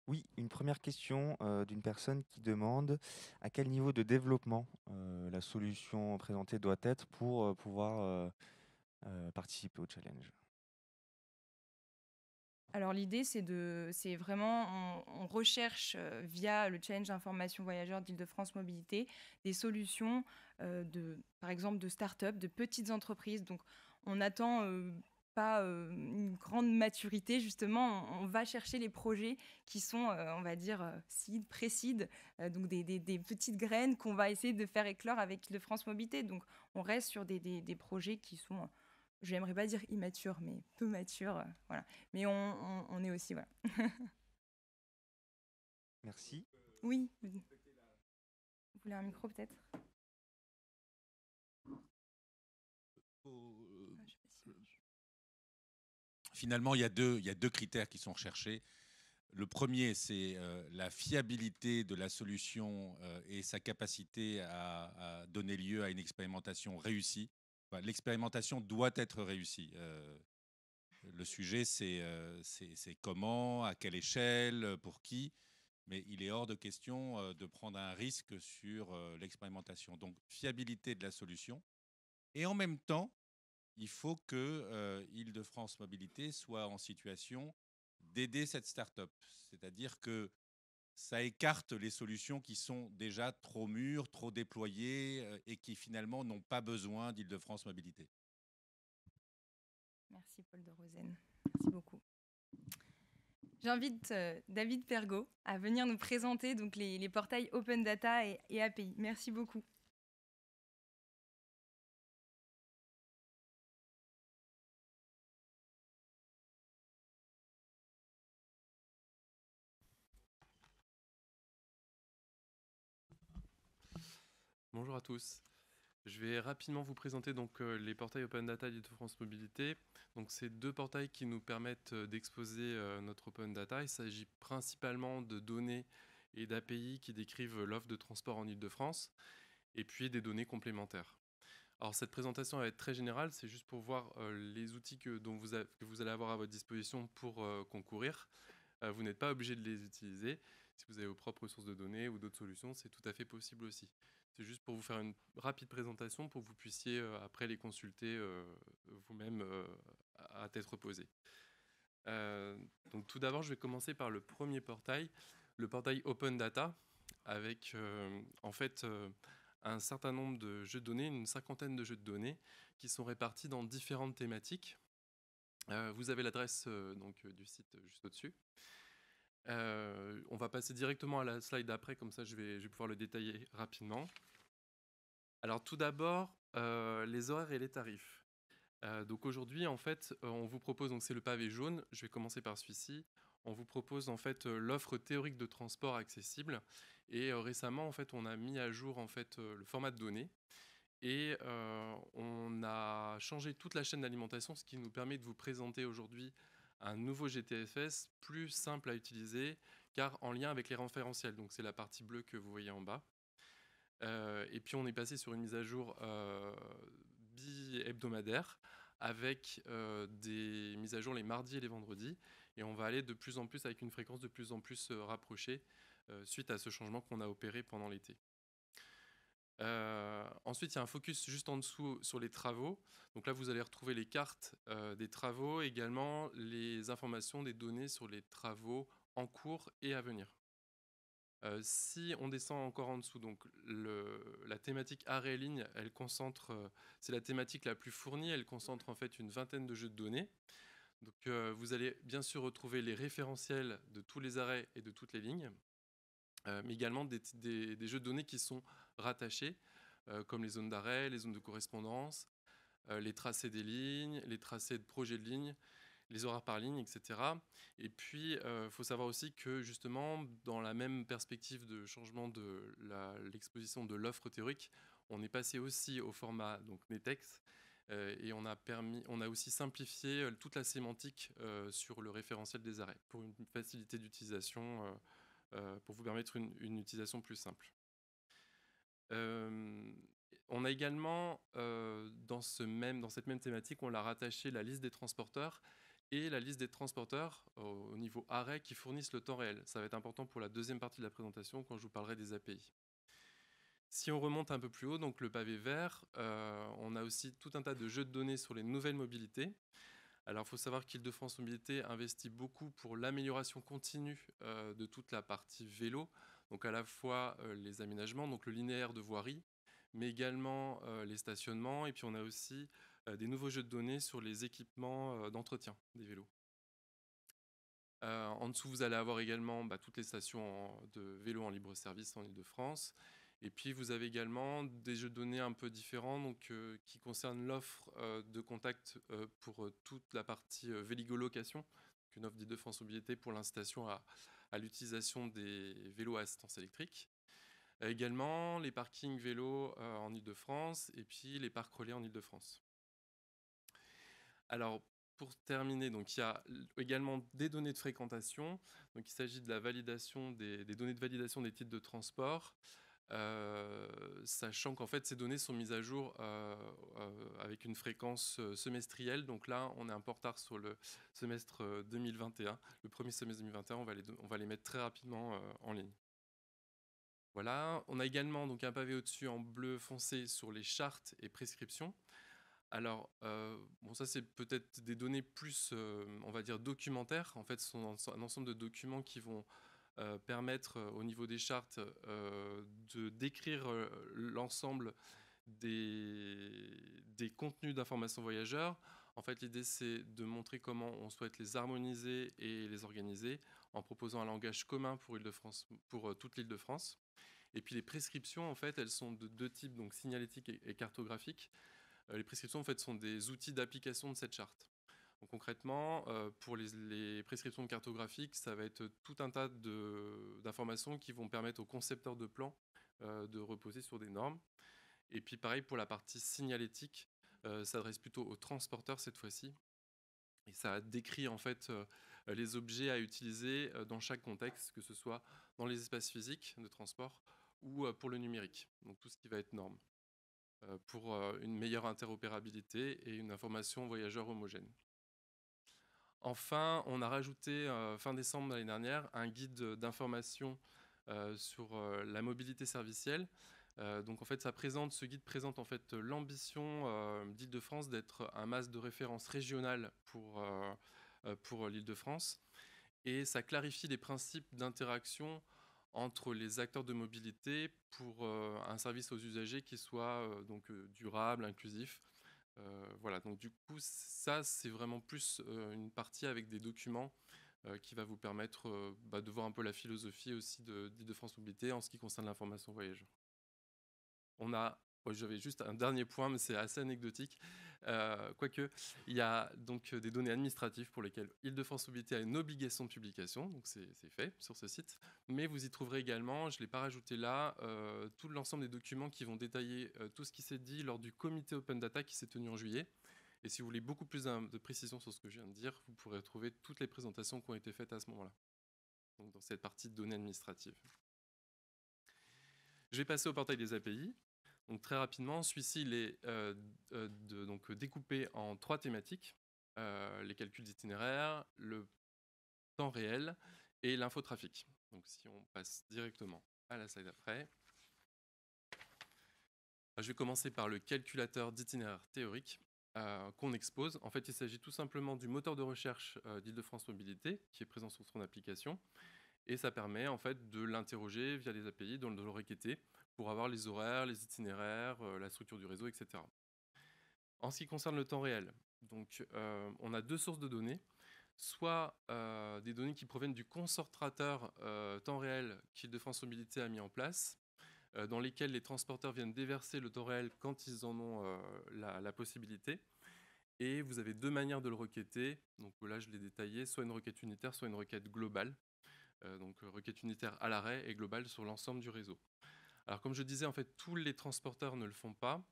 Oui, une première question d'une personne qui demande à quel niveau de développement la solution présentée doit être pour pouvoir participer au challenge. Alors l'idée, c'est vraiment, on recherche via le challenge information voyageurs d'Île-de-France Mobilité des solutions par exemple, de start-up, de petites entreprises. Donc on n'attend pas une grande maturité, justement, on va chercher les projets qui sont, on va dire, seed, pré-seed, donc des petites graines qu'on va essayer de faire éclore avec Île-de-France Mobilité. Donc on reste sur des projets qui sont j'aimerais pas dire immature, mais peu mature, voilà. Mais on est aussi, voilà. Merci. Oui. Vous voulez un micro peut-être? Finalement, il y a deux critères qui sont recherchés. Le premier, c'est la fiabilité de la solution et sa capacité à donner lieu à une expérimentation réussie. Enfin, l'expérimentation doit être réussie. Le sujet, c'est comment, à quelle échelle, pour qui. Mais il est hors de question de prendre un risque sur l'expérimentation. Donc, fiabilité de la solution. Et en même temps, il faut que Île-de-France Mobilité soit en situation d'aider cette start-up. C'est-à-dire que ça écarte les solutions qui sont déjà trop mûres, trop déployées et qui finalement n'ont pas besoin d'Île-de-France Mobilité. Merci Paul de Rosen. Merci beaucoup. J'invite David Pergaud à venir nous présenter donc, les portails Open Data et API. Merci beaucoup. Bonjour à tous. Je vais rapidement vous présenter donc, les portails Open Data d'Île-de-France Mobilité. Donc, c'est deux portails qui nous permettent d'exposer notre Open Data. Il s'agit principalement de données et d'API qui décrivent l'offre de transport en Île-de-France et puis des données complémentaires. Alors, cette présentation va être très générale, c'est juste pour voir les outils que vous allez avoir à votre disposition pour concourir. Vous n'êtes pas obligé de les utiliser. Si vous avez vos propres sources de données ou d'autres solutions, c'est tout à fait possible aussi. C'est juste pour vous faire une rapide présentation pour que vous puissiez après les consulter vous-même à tête reposée. Donc tout d'abord, je vais commencer par le premier portail, le portail Open Data, avec en fait un certain nombre de jeux de données, une cinquantaine de jeux de données qui sont répartis dans différentes thématiques. Vous avez l'adresse donc du site juste au-dessus. On va passer directement à la slide d'après, comme ça je vais pouvoir le détailler rapidement. Alors tout d'abord, les horaires et les tarifs. Donc aujourd'hui, en fait, on vous propose, donc c'est le pavé jaune, je vais commencer par celui-ci. On vous propose en fait l'offre théorique de transport accessible. Et récemment, en fait, on a mis à jour en fait le format de données. Et on a changé toute la chaîne d'alimentation, ce qui nous permet de vous présenter aujourd'hui un nouveau GTFS plus simple à utiliser, car en lien avec les référentiels. Donc c'est la partie bleue que vous voyez en bas. Et puis on est passé sur une mise à jour bi-hebdomadaire avec des mises à jour les mardis et les vendredis. Et on va aller de plus en plus avec une fréquence de plus en plus rapprochée suite à ce changement qu'on a opéré pendant l'été. Ensuite, il y a un focus juste en dessous sur les travaux. Donc là, vous allez retrouver les cartes des travaux, également les informations des données sur les travaux en cours et à venir. Si on descend encore en dessous, donc la thématique arrêt ligne, elle concentre, c'est la thématique la plus fournie, elle concentre en fait une vingtaine de jeux de données. Donc vous allez bien sûr retrouver les référentiels de tous les arrêts et de toutes les lignes, mais également des jeux de données qui sont rattachés, comme les zones d'arrêt, les zones de correspondance, les tracés des lignes, les tracés de projets de ligne, les horaires par ligne, etc. Et puis, il faut savoir aussi que justement, dans la même perspective de changement de l'exposition de l'offre théorique, on est passé aussi au format donc NETEX, Et on a aussi simplifié toute la sémantique sur le référentiel des arrêts pour une facilité d'utilisation, pour vous permettre une utilisation plus simple. On a également, dans cette même thématique, on l'a rattaché la liste des transporteurs et la liste des transporteurs au niveau arrêt qui fournissent le temps réel. Ça va être important pour la deuxième partie de la présentation quand je vous parlerai des API. Si on remonte un peu plus haut, donc le pavé vert, on a aussi tout un tas de jeux de données sur les nouvelles mobilités. Alors, il faut savoir qu'Île-de-France Mobilité investit beaucoup pour l'amélioration continue de toute la partie vélo, donc à la fois les aménagements, donc le linéaire de voirie, mais également les stationnements, et puis on a aussi des nouveaux jeux de données sur les équipements d'entretien des vélos. En dessous, vous allez avoir également toutes les stations de vélo en libre service en Île-de-France. Et puis, vous avez également des jeux de données un peu différents donc, qui concernent l'offre de contact pour toute la partie Véligo-location, une offre d'Île-de-France Mobilité pour l'incitation à l'utilisation des vélos à assistance électrique. Également, les parkings vélos en Île-de-France et puis les parcs relais en Île-de-France. Alors, pour terminer, donc, il y a également des données de fréquentation. Donc, il s'agit de la validation des données de validation des titres de transport, sachant qu'en fait, ces données sont mises à jour avec une fréquence semestrielle. Donc là, on est un peu en retard sur le semestre 2021. Le premier semestre 2021, on va les mettre très rapidement en ligne. Voilà, on a également donc, un pavé au-dessus en bleu foncé sur les chartes et prescriptions. Alors, ça c'est peut-être des données plus, on va dire, documentaires. En fait, ce sont un ensemble de documents qui vont permettre, au niveau des chartes, de décrire l'ensemble des contenus d'information voyageurs. En fait, l'idée, c'est de montrer comment on souhaite les harmoniser et les organiser en proposant un langage commun pour Île-de-France, pour toute l'Île-de-France. Et puis les prescriptions, en fait, elles sont de deux types, donc signalétiques et cartographiques. Les prescriptions, en fait, sont des outils d'application de cette charte. Donc, concrètement, pour les prescriptions cartographiques, ça va être tout un tas d'informations qui vont permettre aux concepteurs de plans de reposer sur des normes. Et puis, pareil, pour la partie signalétique, ça s'adresse plutôt aux transporteurs cette fois-ci. Et ça décrit, en fait, les objets à utiliser dans chaque contexte, que ce soit dans les espaces physiques de transport ou pour le numérique, donc tout ce qui va être norme, pour une meilleure interopérabilité et une information voyageur homogène. Enfin, on a rajouté fin décembre l'année dernière un guide d'information sur la mobilité servicielle. Donc en fait, ce guide présente en fait l'ambition d'Île-de-France d'être un mas de référence régional pour l'Île-de-France, et ça clarifie les principes d'interaction entre les acteurs de mobilité pour un service aux usagers qui soit durable, inclusif. Voilà, donc du coup, ça, c'est vraiment plus une partie avec des documents qui va vous permettre de voir un peu la philosophie aussi d'Île-de-France Mobilité en ce qui concerne l'information voyageur. J'avais juste un dernier point, mais c'est assez anecdotique. Quoique, il y a donc des données administratives pour lesquelles Île-de-France Mobilité a une obligation de publication, donc c'est fait sur ce site. Mais vous y trouverez également, je ne l'ai pas rajouté là, tout l'ensemble des documents qui vont détailler tout ce qui s'est dit lors du comité Open Data qui s'est tenu en juillet. Et si vous voulez beaucoup plus de précision sur ce que je viens de dire, vous pourrez trouver toutes les présentations qui ont été faites à ce moment-là, donc dans cette partie de données administratives. Je vais passer au portail des API. Donc très rapidement, celui-ci il est découpé en 3 thématiques, les calculs d'itinéraire, le temps réel et l'infotrafic. Donc si on passe directement à la slide après. Je vais commencer par le calculateur d'itinéraire théorique qu'on expose. En fait, il s'agit tout simplement du moteur de recherche d'Île-de-France Mobilité qui est présent sur son application. Et ça permet en fait de l'interroger via les API, de le requêter pour avoir les horaires, les itinéraires, la structure du réseau, etc. En ce qui concerne le temps réel, donc, on a 2 sources de données, soit des données qui proviennent du concentrateur temps réel qu'Île-de-France Mobilité a mis en place, dans lesquels les transporteurs viennent déverser le temps réel quand ils en ont la possibilité. Et vous avez 2 manières de le requêter, donc là je l'ai détaillé, soit une requête unitaire, soit une requête globale. Donc requête unitaire à l'arrêt et globale sur l'ensemble du réseau. Alors comme je disais, en fait, tous les transporteurs ne le font pas.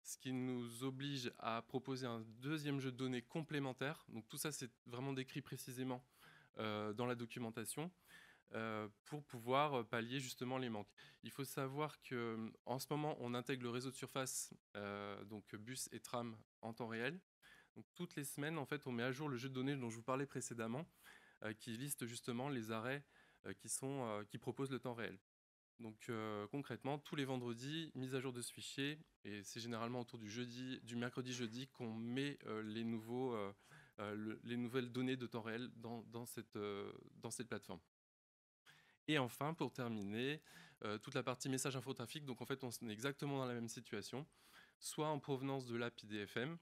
ce qui nous oblige à proposer un deuxième jeu de données complémentaire. Donc tout ça, c'est vraiment décrit précisément dans la documentation pour pouvoir pallier justement les manques. Il faut savoir qu'en ce moment, on intègre le réseau de surface, donc bus et tram en temps réel. Donc toutes les semaines, en fait, on met à jour le jeu de données dont je vous parlais précédemment, qui liste justement les arrêts qui proposent le temps réel. Donc concrètement, tous les vendredis, mise à jour de ce fichier, et c'est généralement autour du mercredi-jeudi qu'on met les nouvelles données de temps réel dans cette plateforme. Et enfin, pour terminer, toute la partie message infotrafic, donc en fait, on est exactement dans la même situation, soit en provenance de l'app IDFM,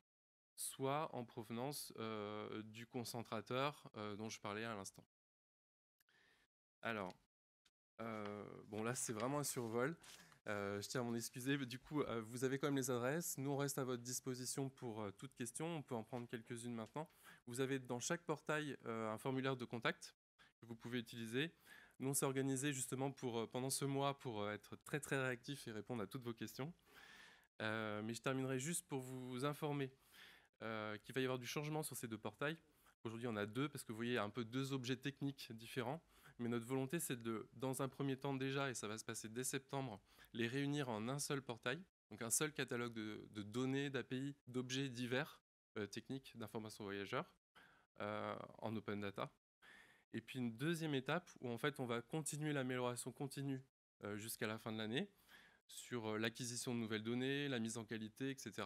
soit en provenance du concentrateur dont je parlais à l'instant. Alors, bon là c'est vraiment un survol, je tiens à m'en excuser, du coup vous avez quand même les adresses, nous on reste à votre disposition pour toute question, on peut en prendre quelques-unes maintenant. Vous avez dans chaque portail un formulaire de contact que vous pouvez utiliser. Nous on s'est organisé justement pendant ce mois pour être très très réactif et répondre à toutes vos questions. Mais je terminerai juste pour vous informer qu'il va y avoir du changement sur ces deux portails. Aujourd'hui on a deux parce que vous voyez un peu deux objets techniques différents. Mais notre volonté, c'est dans un premier temps déjà, et ça va se passer dès septembre, les réunir en un seul portail, donc un seul catalogue de données, d'API, d'objets divers, techniques, d'informations voyageurs, en open data. Et puis une deuxième étape où en fait on va continuer l'amélioration continue jusqu'à la fin de l'année sur l'acquisition de nouvelles données, la mise en qualité, etc.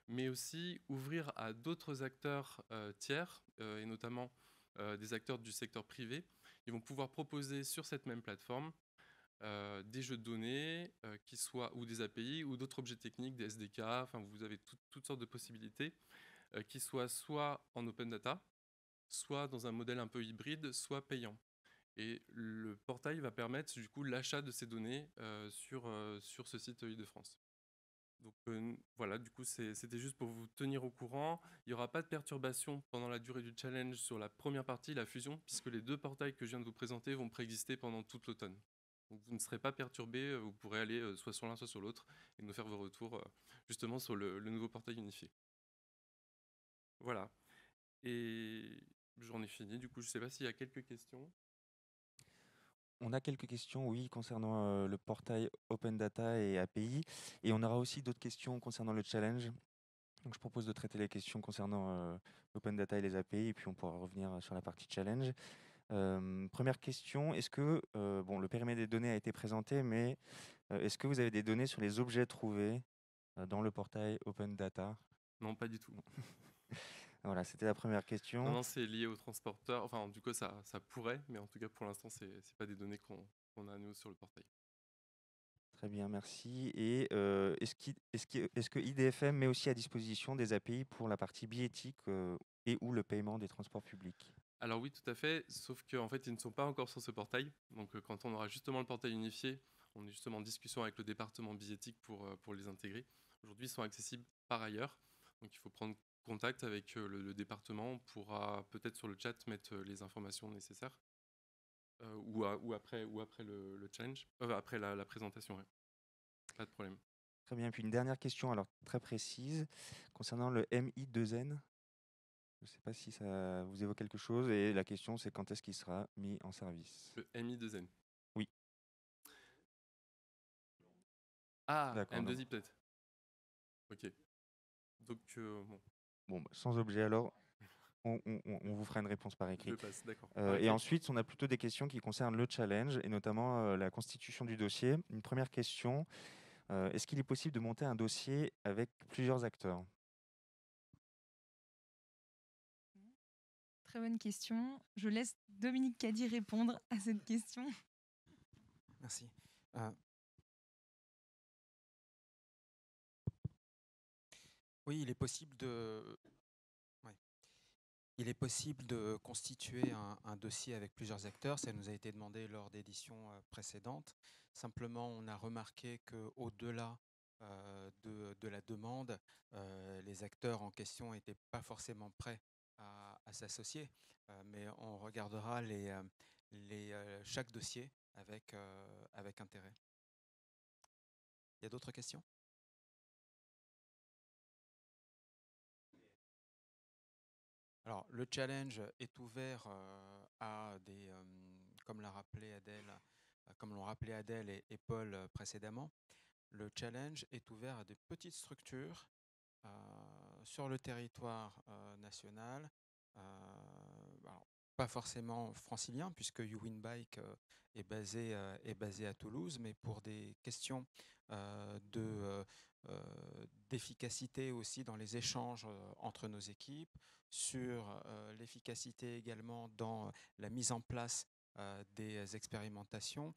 Mais aussi ouvrir à d'autres acteurs tiers, et notamment des acteurs du secteur privé. Ils vont pouvoir proposer sur cette même plateforme des jeux de données ou des API ou d'autres objets techniques, des SDK, enfin vous avez toutes sortes de possibilités qui soient soit en open data, soit dans un modèle un peu hybride, soit payant. Et le portail va permettre du coup l'achat de ces données sur ce site Île-de-France. Donc voilà, du coup c'était juste pour vous tenir au courant. Il n'y aura pas de perturbation pendant la durée du challenge sur la première partie, la fusion, puisque les deux portails que je viens de vous présenter vont préexister pendant toute l'automne. Donc vous ne serez pas perturbés, vous pourrez aller soit sur l'un, soit sur l'autre, et nous faire vos retours justement sur le nouveau portail unifié. Voilà. Et j'en ai fini, du coup je ne sais pas s'il y a quelques questions. On a quelques questions, oui, concernant le portail Open Data et API. Et on aura aussi d'autres questions concernant le challenge. Donc, je propose de traiter les questions concernant l'Open Data et les API, et puis on pourra revenir sur la partie challenge. Première question, est-ce que, le périmètre des données a été présenté, mais est-ce que vous avez des données sur les objets trouvés dans le portail Open Data? Non, pas du tout. Voilà, c'était la première question. Non, c'est lié au transporteur. Enfin, du coup, ça pourrait, mais en tout cas, pour l'instant, c'est pas des données qu'on a, nous, sur le portail. Très bien, merci. Et est-ce que IDFM met aussi à disposition des API pour la partie billettique et ou le paiement des transports publics? Alors oui, tout à fait, sauf qu'en fait, ils ne sont pas encore sur ce portail. Donc quand on aura justement le portail unifié, on est justement en discussion avec le département billettique pour les intégrer. Aujourd'hui, ils sont accessibles par ailleurs. Donc il faut prendre contact avec le département. On pourra peut-être sur le chat mettre les informations nécessaires. Ou après le challenge, après la présentation. Ouais. Pas de problème. Très bien. Puis une dernière question, alors très précise, concernant le MI2N. Je ne sais pas si ça vous évoque quelque chose. Et la question, c'est quand est-ce qu'il sera mis en service? Le MI2N. Oui. Ah, M2I peut-être. Ok. Donc, bon. Bon, sans objet alors. On vous fera une réponse par écrit. Je passe, d'accord. Et ensuite, on a plutôt des questions qui concernent le challenge et notamment la constitution du dossier. Une première question, est-ce qu'il est possible de monter un dossier avec plusieurs acteurs? Très bonne question. Je laisse Dominique Caddy répondre à cette question. Merci. Oui, il est possible de constituer un dossier avec plusieurs acteurs. Ça nous a été demandé lors d'éditions précédentes. Simplement, on a remarqué qu'au-delà de la demande, les acteurs en question n'étaient pas forcément prêts à s'associer. Mais on regardera chaque dossier avec intérêt. Il y a d'autres questions ? Alors, le challenge est ouvert à des, comme l'a rappelé Adèle, comme l'ont rappelé Adèle et Paul précédemment, le challenge est ouvert à des petites structures sur le territoire national. Alors, pas forcément francilien, puisque YouWinBike est basé à Toulouse, mais pour des questions d'efficacité aussi dans les échanges entre nos équipes, sur l'efficacité également dans la mise en place des expérimentations.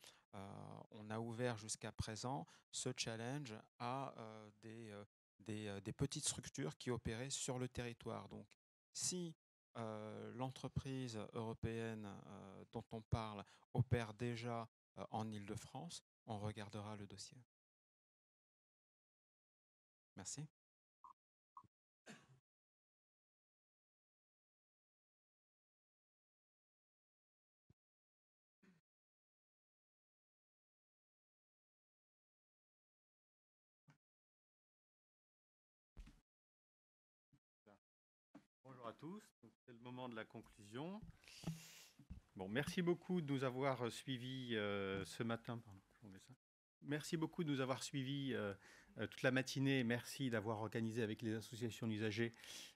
On a ouvert jusqu'à présent ce challenge à des petites structures qui opéraient sur le territoire. Donc, si l'entreprise européenne dont on parle opère déjà en Île-de-France, on regardera le dossier. Merci. Bonjour à tous, c'est le moment de la conclusion. Bon, merci beaucoup de nous avoir suivis ce matin. Merci beaucoup de nous avoir suivis toute la matinée. Merci d'avoir organisé avec les associations d'usagers,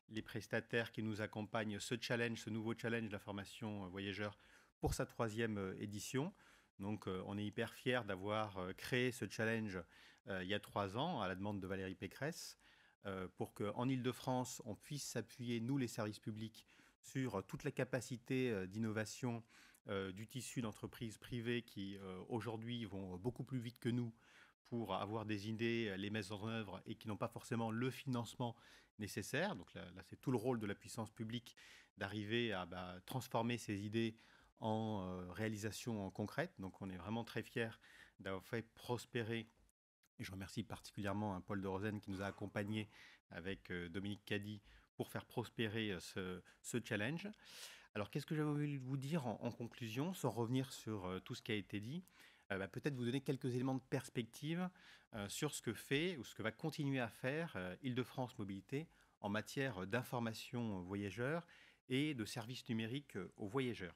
les prestataires qui nous accompagnent ce challenge, ce nouveau challenge de la formation voyageur pour sa 3e édition. Donc, on est hyper fiers d'avoir créé ce challenge il y a 3 ans à la demande de Valérie Pécresse pour qu'en Île-de-France, on puisse s'appuyer, nous les services publics, sur toute la capacité d'innovation du tissu d'entreprises privées qui aujourd'hui vont beaucoup plus vite que nous pour avoir des idées, les mettre en œuvre et qui n'ont pas forcément le financement nécessaire. Donc là c'est tout le rôle de la puissance publique d'arriver à transformer ces idées en réalisation concrète. Donc on est vraiment très fiers d'avoir fait prospérer. Et je remercie particulièrement Paul de Rosen qui nous a accompagnés avec Dominique Caddy pour faire prospérer ce challenge. Alors, qu'est-ce que j'avais envie de vous dire en conclusion, sans revenir sur tout ce qui a été dit, peut-être vous donner quelques éléments de perspective sur ce que fait ou ce que va continuer à faire Île-de-France Mobilité en matière d'information voyageurs et de services numériques aux voyageurs.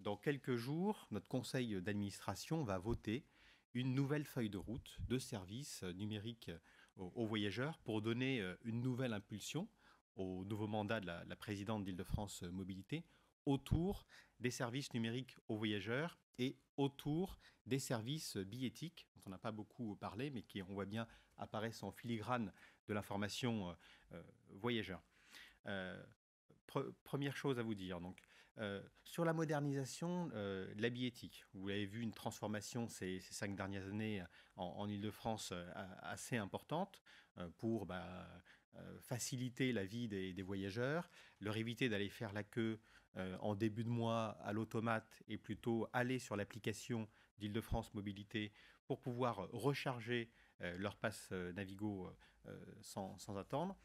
Dans quelques jours, notre conseil d'administration va voter une nouvelle feuille de route de services numériques aux voyageurs pour donner une nouvelle impulsion au nouveau mandat de la présidente d'Île-de-France Mobilité autour des services numériques aux voyageurs et autour des services billettiques, dont on n'a pas beaucoup parlé, mais qui, on voit bien, apparaissent en filigrane de l'information voyageur. Première chose à vous dire, donc, sur la modernisation de la billettique, vous avez vu une transformation ces 5 dernières années en Île-de-France assez importante pour faciliter la vie des voyageurs, leur éviter d'aller faire la queue en début de mois à l'automate et plutôt aller sur l'application d'Île-de-France Mobilité pour pouvoir recharger leur passe Navigo sans attendre.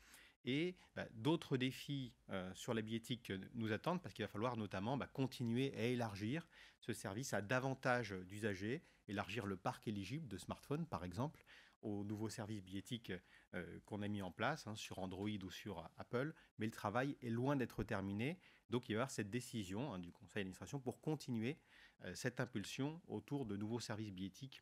Et d'autres défis sur la billettique nous attendent parce qu'il va falloir notamment continuer à élargir ce service à davantage d'usagers, élargir le parc éligible de smartphones par exemple, aux nouveaux services billettiques qu'on a mis en place sur Android ou sur Apple. Mais le travail est loin d'être terminé. Donc il va y avoir cette décision du conseil d'administration pour continuer cette impulsion autour de nouveaux services billettiques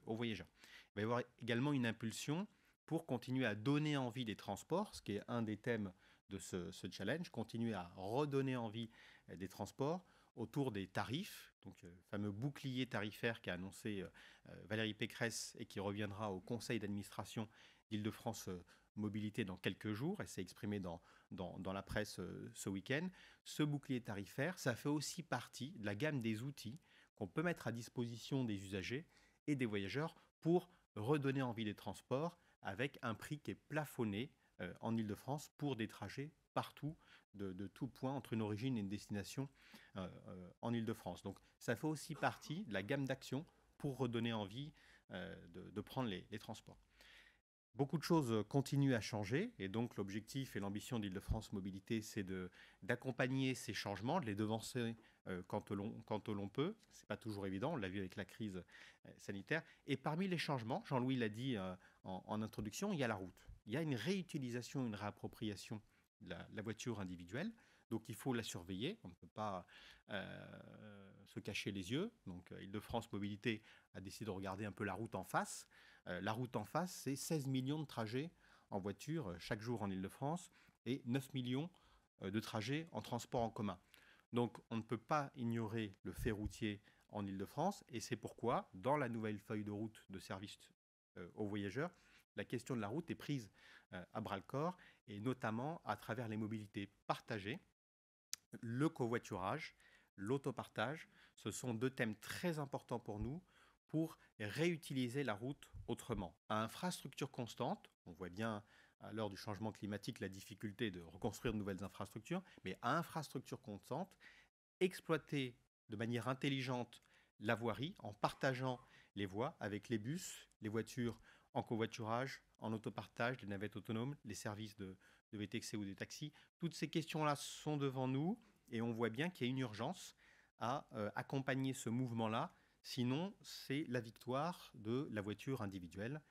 aux voyageurs. Il va y avoir également une impulsion pour continuer à donner envie des transports, ce qui est un des thèmes de ce challenge, continuer à redonner envie des transports autour des tarifs, donc le fameux bouclier tarifaire qu'a annoncé Valérie Pécresse et qui reviendra au conseil d'administration d'Île-de-France Mobilité dans quelques jours, et s'est exprimé dans la presse ce week-end. Ce bouclier tarifaire, ça fait aussi partie de la gamme des outils qu'on peut mettre à disposition des usagers et des voyageurs pour redonner envie des transports avec un prix qui est plafonné en Île-de-France pour des trajets partout, de tout point, entre une origine et une destination en Île-de-France. Donc ça fait aussi partie de la gamme d'actions pour redonner envie de prendre les transports. Beaucoup de choses continuent à changer et donc l'objectif et l'ambition d'Île-de-France Mobilité, c'est d'accompagner ces changements, de les devancer quand l'on peut. Ce n'est pas toujours évident, on l'a vu avec la crise sanitaire. Et parmi les changements, Jean-Louis l'a dit en introduction, il y a la route. Il y a une réutilisation, une réappropriation de la voiture individuelle. Donc il faut la surveiller, on ne peut pas se cacher les yeux. Donc Île-de-France Mobilité a décidé de regarder un peu la route en face. La route en face, c'est 16 millions de trajets en voiture chaque jour en Île-de-France et 9 millions de trajets en transport en commun. Donc on ne peut pas ignorer le fait routier en Île-de-France et c'est pourquoi, dans la nouvelle feuille de route de service aux voyageurs, la question de la route est prise à bras-le-corps et notamment à travers les mobilités partagées, le covoiturage, l'autopartage. Ce sont deux thèmes très importants pour nous pour réutiliser la route autrement. À infrastructure constante, on voit bien à l'heure du changement climatique la difficulté de reconstruire de nouvelles infrastructures, mais à infrastructure constante, exploiter de manière intelligente la voirie en partageant les voies avec les bus, les voitures en covoiturage, en autopartage, les navettes autonomes, les services de VTC ou des taxis. Toutes ces questions-là sont devant nous et on voit bien qu'il y a une urgence à accompagner ce mouvement-là. Sinon, c'est la victoire de la voiture individuelle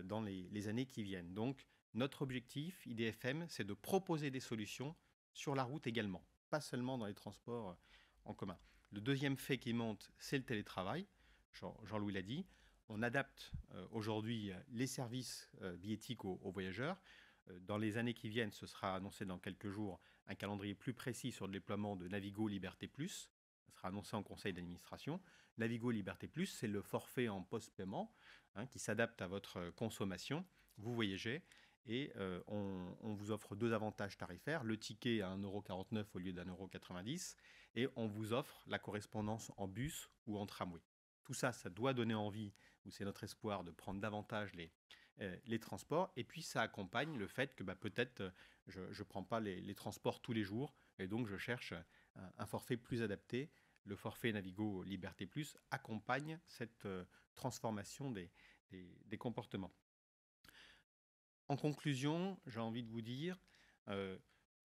dans les années qui viennent. Donc, notre objectif, IDFM, c'est de proposer des solutions sur la route également, pas seulement dans les transports en commun. Le deuxième fait qui monte, c'est le télétravail. Jean-Louis l'a dit. On adapte aujourd'hui les services billettiques aux voyageurs. Dans les années qui viennent, ce sera annoncé dans quelques jours un calendrier plus précis sur le déploiement de Navigo Liberté Plus. Ça sera annoncé en conseil d'administration. Navigo Liberté Plus, c'est le forfait en post-paiement qui s'adapte à votre consommation. Vous voyagez et on vous offre deux avantages tarifaires. Le ticket à 1,49 € au lieu d'1,90 € et on vous offre la correspondance en bus ou en tramway. Tout ça, ça doit donner envie, ou c'est notre espoir, de prendre davantage les transports. Et puis, ça accompagne le fait que peut-être je ne prends pas les transports tous les jours et donc je cherche un forfait plus adapté. Le forfait Navigo Liberté Plus accompagne cette transformation des comportements. En conclusion, j'ai envie de vous dire,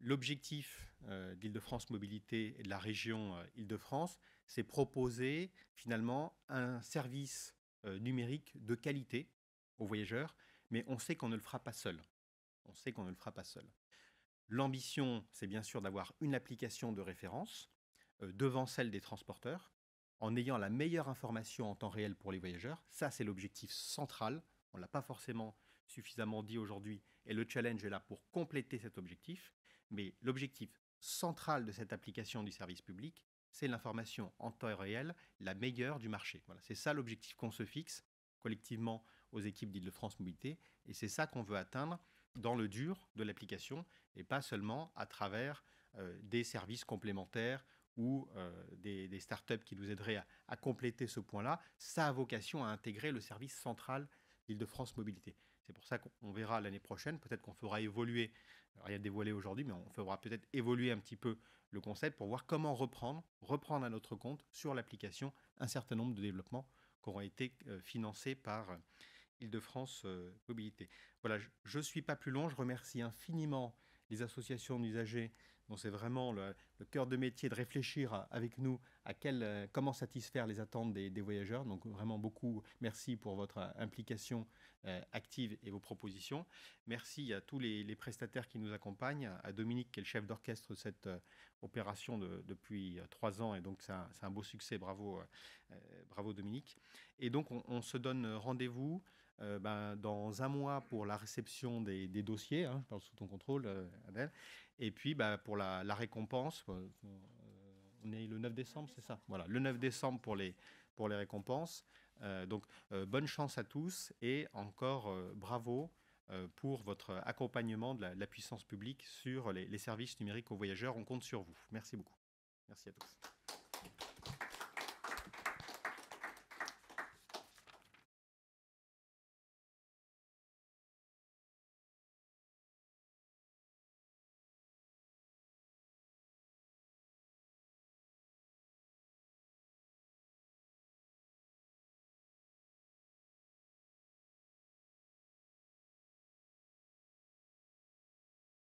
l'objectif d'Île-de-France Mobilité et de la région Île-de-France, c'est proposer finalement un service numérique de qualité aux voyageurs, mais on sait qu'on ne le fera pas seul. On sait qu'on ne le fera pas seul. L'ambition, c'est bien sûr d'avoir une application de référence devant celle des transporteurs, en ayant la meilleure information en temps réel pour les voyageurs. Ça, c'est l'objectif central. On ne l'a pas forcément suffisamment dit aujourd'hui, et le challenge est là pour compléter cet objectif. Mais l'objectif central de cette application du service public, c'est l'information en temps réel, la meilleure du marché. Voilà, c'est ça l'objectif qu'on se fixe collectivement aux équipes d'Île-de-France Mobilité, et c'est ça qu'on veut atteindre dans le dur de l'application, et pas seulement à travers des services complémentaires ou des startups qui nous aideraient à compléter ce point-là. Ça a vocation à intégrer le service central d'Île-de-France Mobilité. C'est pour ça qu'on verra l'année prochaine, peut-être qu'on fera évoluer, rien dévoilé aujourd'hui, mais on fera peut-être évoluer un petit peu le concept pour voir comment reprendre à notre compte sur l'application un certain nombre de développements qui auront été financés par Île-de-France Mobilité. Voilà, je ne suis pas plus long, je remercie infiniment les associations d'usagers dont c'est vraiment le cœur de métier de réfléchir avec nous à comment satisfaire les attentes des voyageurs. Donc vraiment beaucoup merci pour votre implication active et vos propositions. Merci à tous les prestataires qui nous accompagnent, à Dominique qui est le chef d'orchestre de cette opération depuis 3 ans et donc c'est un beau succès, bravo Dominique. Et donc on se donne rendez-vous dans 1 mois pour la réception des dossiers, je parle sous ton contrôle Adèle, et puis pour la récompense, on est le 9 décembre, c'est ça? Voilà, le 9 décembre pour les récompenses. Donc bonne chance à tous et encore bravo pour votre accompagnement de la puissance publique sur les services numériques aux voyageurs. On compte sur vous. Merci beaucoup. Merci à tous.